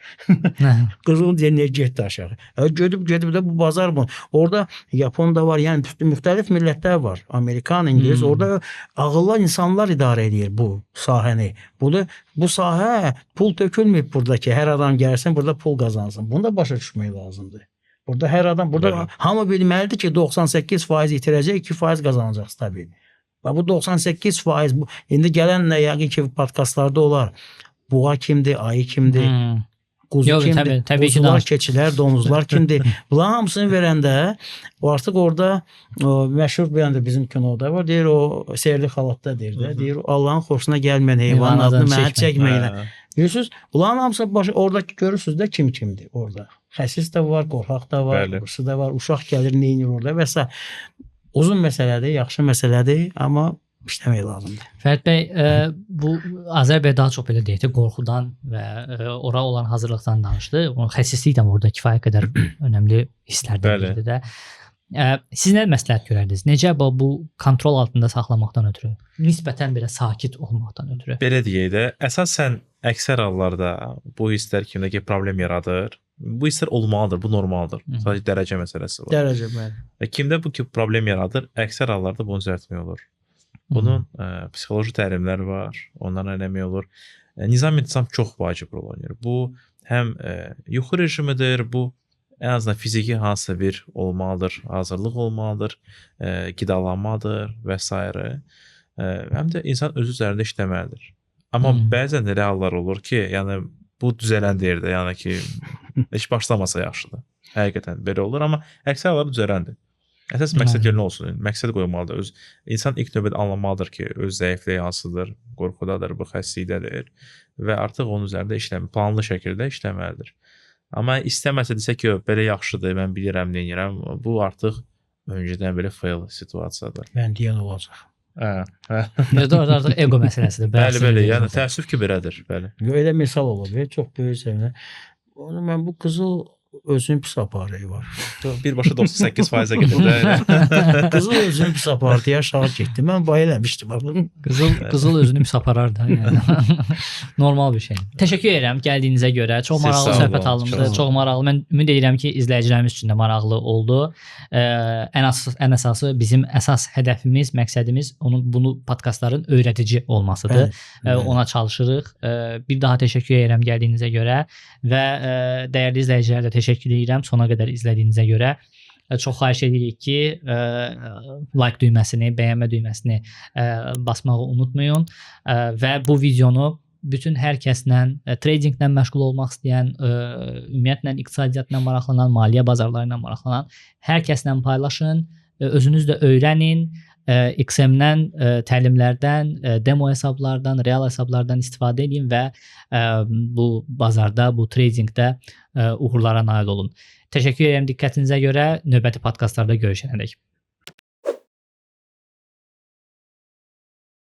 Qızıl deyən niyə getdi aşağı? Gedib də bu bazar bu. Orada Yapon da var, yəni müxtəlif millətlər var. Amerikan, İngiliz, orada ağıllı insanlar idarə edir bu sahəni. Bu sahə pul tökülməyib burada ki, hər adam gəlsin, burada pul qazansın. Bunu da başa düşmək lazımdır. Burada hər adam, burada hamı bilməlidir ki, 98% itirəcək, 2% qazanacaq stabil. Və bu 98%, indi gələn yəqin ki, podkastlarda olar. Buğa kimdir, ayı kimdir, quzu kimdir, quzular, keçilər, domuzlar kimdir. Bunların hamısını verəndə, artıq orada məşhur bir anda bizim kinoda var, deyir o seyirli xalatda deyir, Allahın xoşuna gəlməyən heyvanın adını mənə çəkməklə. Bilirsiniz, bunların hamısı oradakı görürsünüz də kimdir orada. Xəsis də var, qorxaq da var, qırsı da var, uşaq gəlir, neynir orada və s. Uzun məsələdir, yaxşı məsələdir, amma işləmək lazımdır. Fərid bəy, bu Azərbaycan daha çox belə deyək, qorxudan və ora olan hazırlıqdan danışdı. Xəsislik də orada kifayət qədər önəmli hisslərdən biridir də. Siz nə məsləhət görərdiniz? Necə bu kontrol altında saxlamaqdan ötürü, nisbətən belə sakit olmaqdan ötürü? Belə deyək də, əsasən əksər hallarda bu hisslər kimdəki problem yaradır. Bu hisslər olmalıdır, bu normaldır. Sadəcə dərəcə məsələsi var. Dərəcə, bəli. Və kimdə bu ki problem yaradır, əksər hallarda bunu düzəltmək olur. Bunun psixoloji təlimləri var, onların eləmək olur. Nizam-intizam çox vacib rol oynayır. Bu həm yuxu rejimidir, bu ən azından fiziki hansısa bir olmalıdır, hazırlıq olmalıdır, qidalanmadır və s. Həm də insan özü üzərində işləməlidir. Amma bəzən elə hallar olur ki, yəni bu düzələn deyir də, yəni ki, heç başlamasa yaxşıdır. Həqiqətən belə olur, amma əksər hallarda düzələndir. Əsas məqsəd nə olsun? Məqsəd qoymalıdır. İnsan ilk növbədə anlamalıdır ki, öz zəifliyi hansıdır, qorxudadır, bu xəstəlikdədir və artıq onun üzərində planlı şəkildə işləməlidir. Amma istəməsə desə ki, belə yaxşıdır, mən bilirəm, neyirəm, bu artıq öncədən belə fail situasiyadır. Mən deyən olacaq. Orada artıq ego məsələsidir. Bəli, yəni təəssüf ki, belədir. Elə misal olur, çox böyük səviyyədə. Mən bu qızıl özünü pis aparı var. Birbaşa 98%-ə gedir. Qızıl özünü pis apardı, aşağı getdi. Mən bay eləmişdim. Qızıl özünü pis aparar da. Normal bir şey. Təşəkkür edirəm gəldiyinizə görə. Çox maraqlı söhbət alındı. Çox maraqlı. Mən ümid edirəm ki, izləyicilərimiz üçün də maraqlı oldu. Ən əsası bizim əsas hədəfimiz, məqsədimiz bunu podkastların öyrədici olmasıdır. Ona çalışırıq. Bir daha təşəkkür edirəm gəldiyinizə görə və dəyərli izləyicilər də təşəkkür edirəm sona qədər izlədiyinizə görə. Çox xahiş edirik ki, like düyməsini, bəyənmə düyməsini basmağı unutmayın və bu videonu bütün hər kəslə, tradinglə məşğul olmaq istəyən, ümumiyyətlə iqtisadiyyatla maraqlanan, maliyyə bazarlarıyla maraqlanan hər kəslə paylaşın, özünüz də öyrənin. XM-dən, təlimlərdən, demo hesablardan, real hesablardan istifadə edin və bu bazarda, bu tradingdə uğurlara nail olun. Təşəkkür edirəm diqqətinizə görə. Növbəti podkastlarda görüşənədək.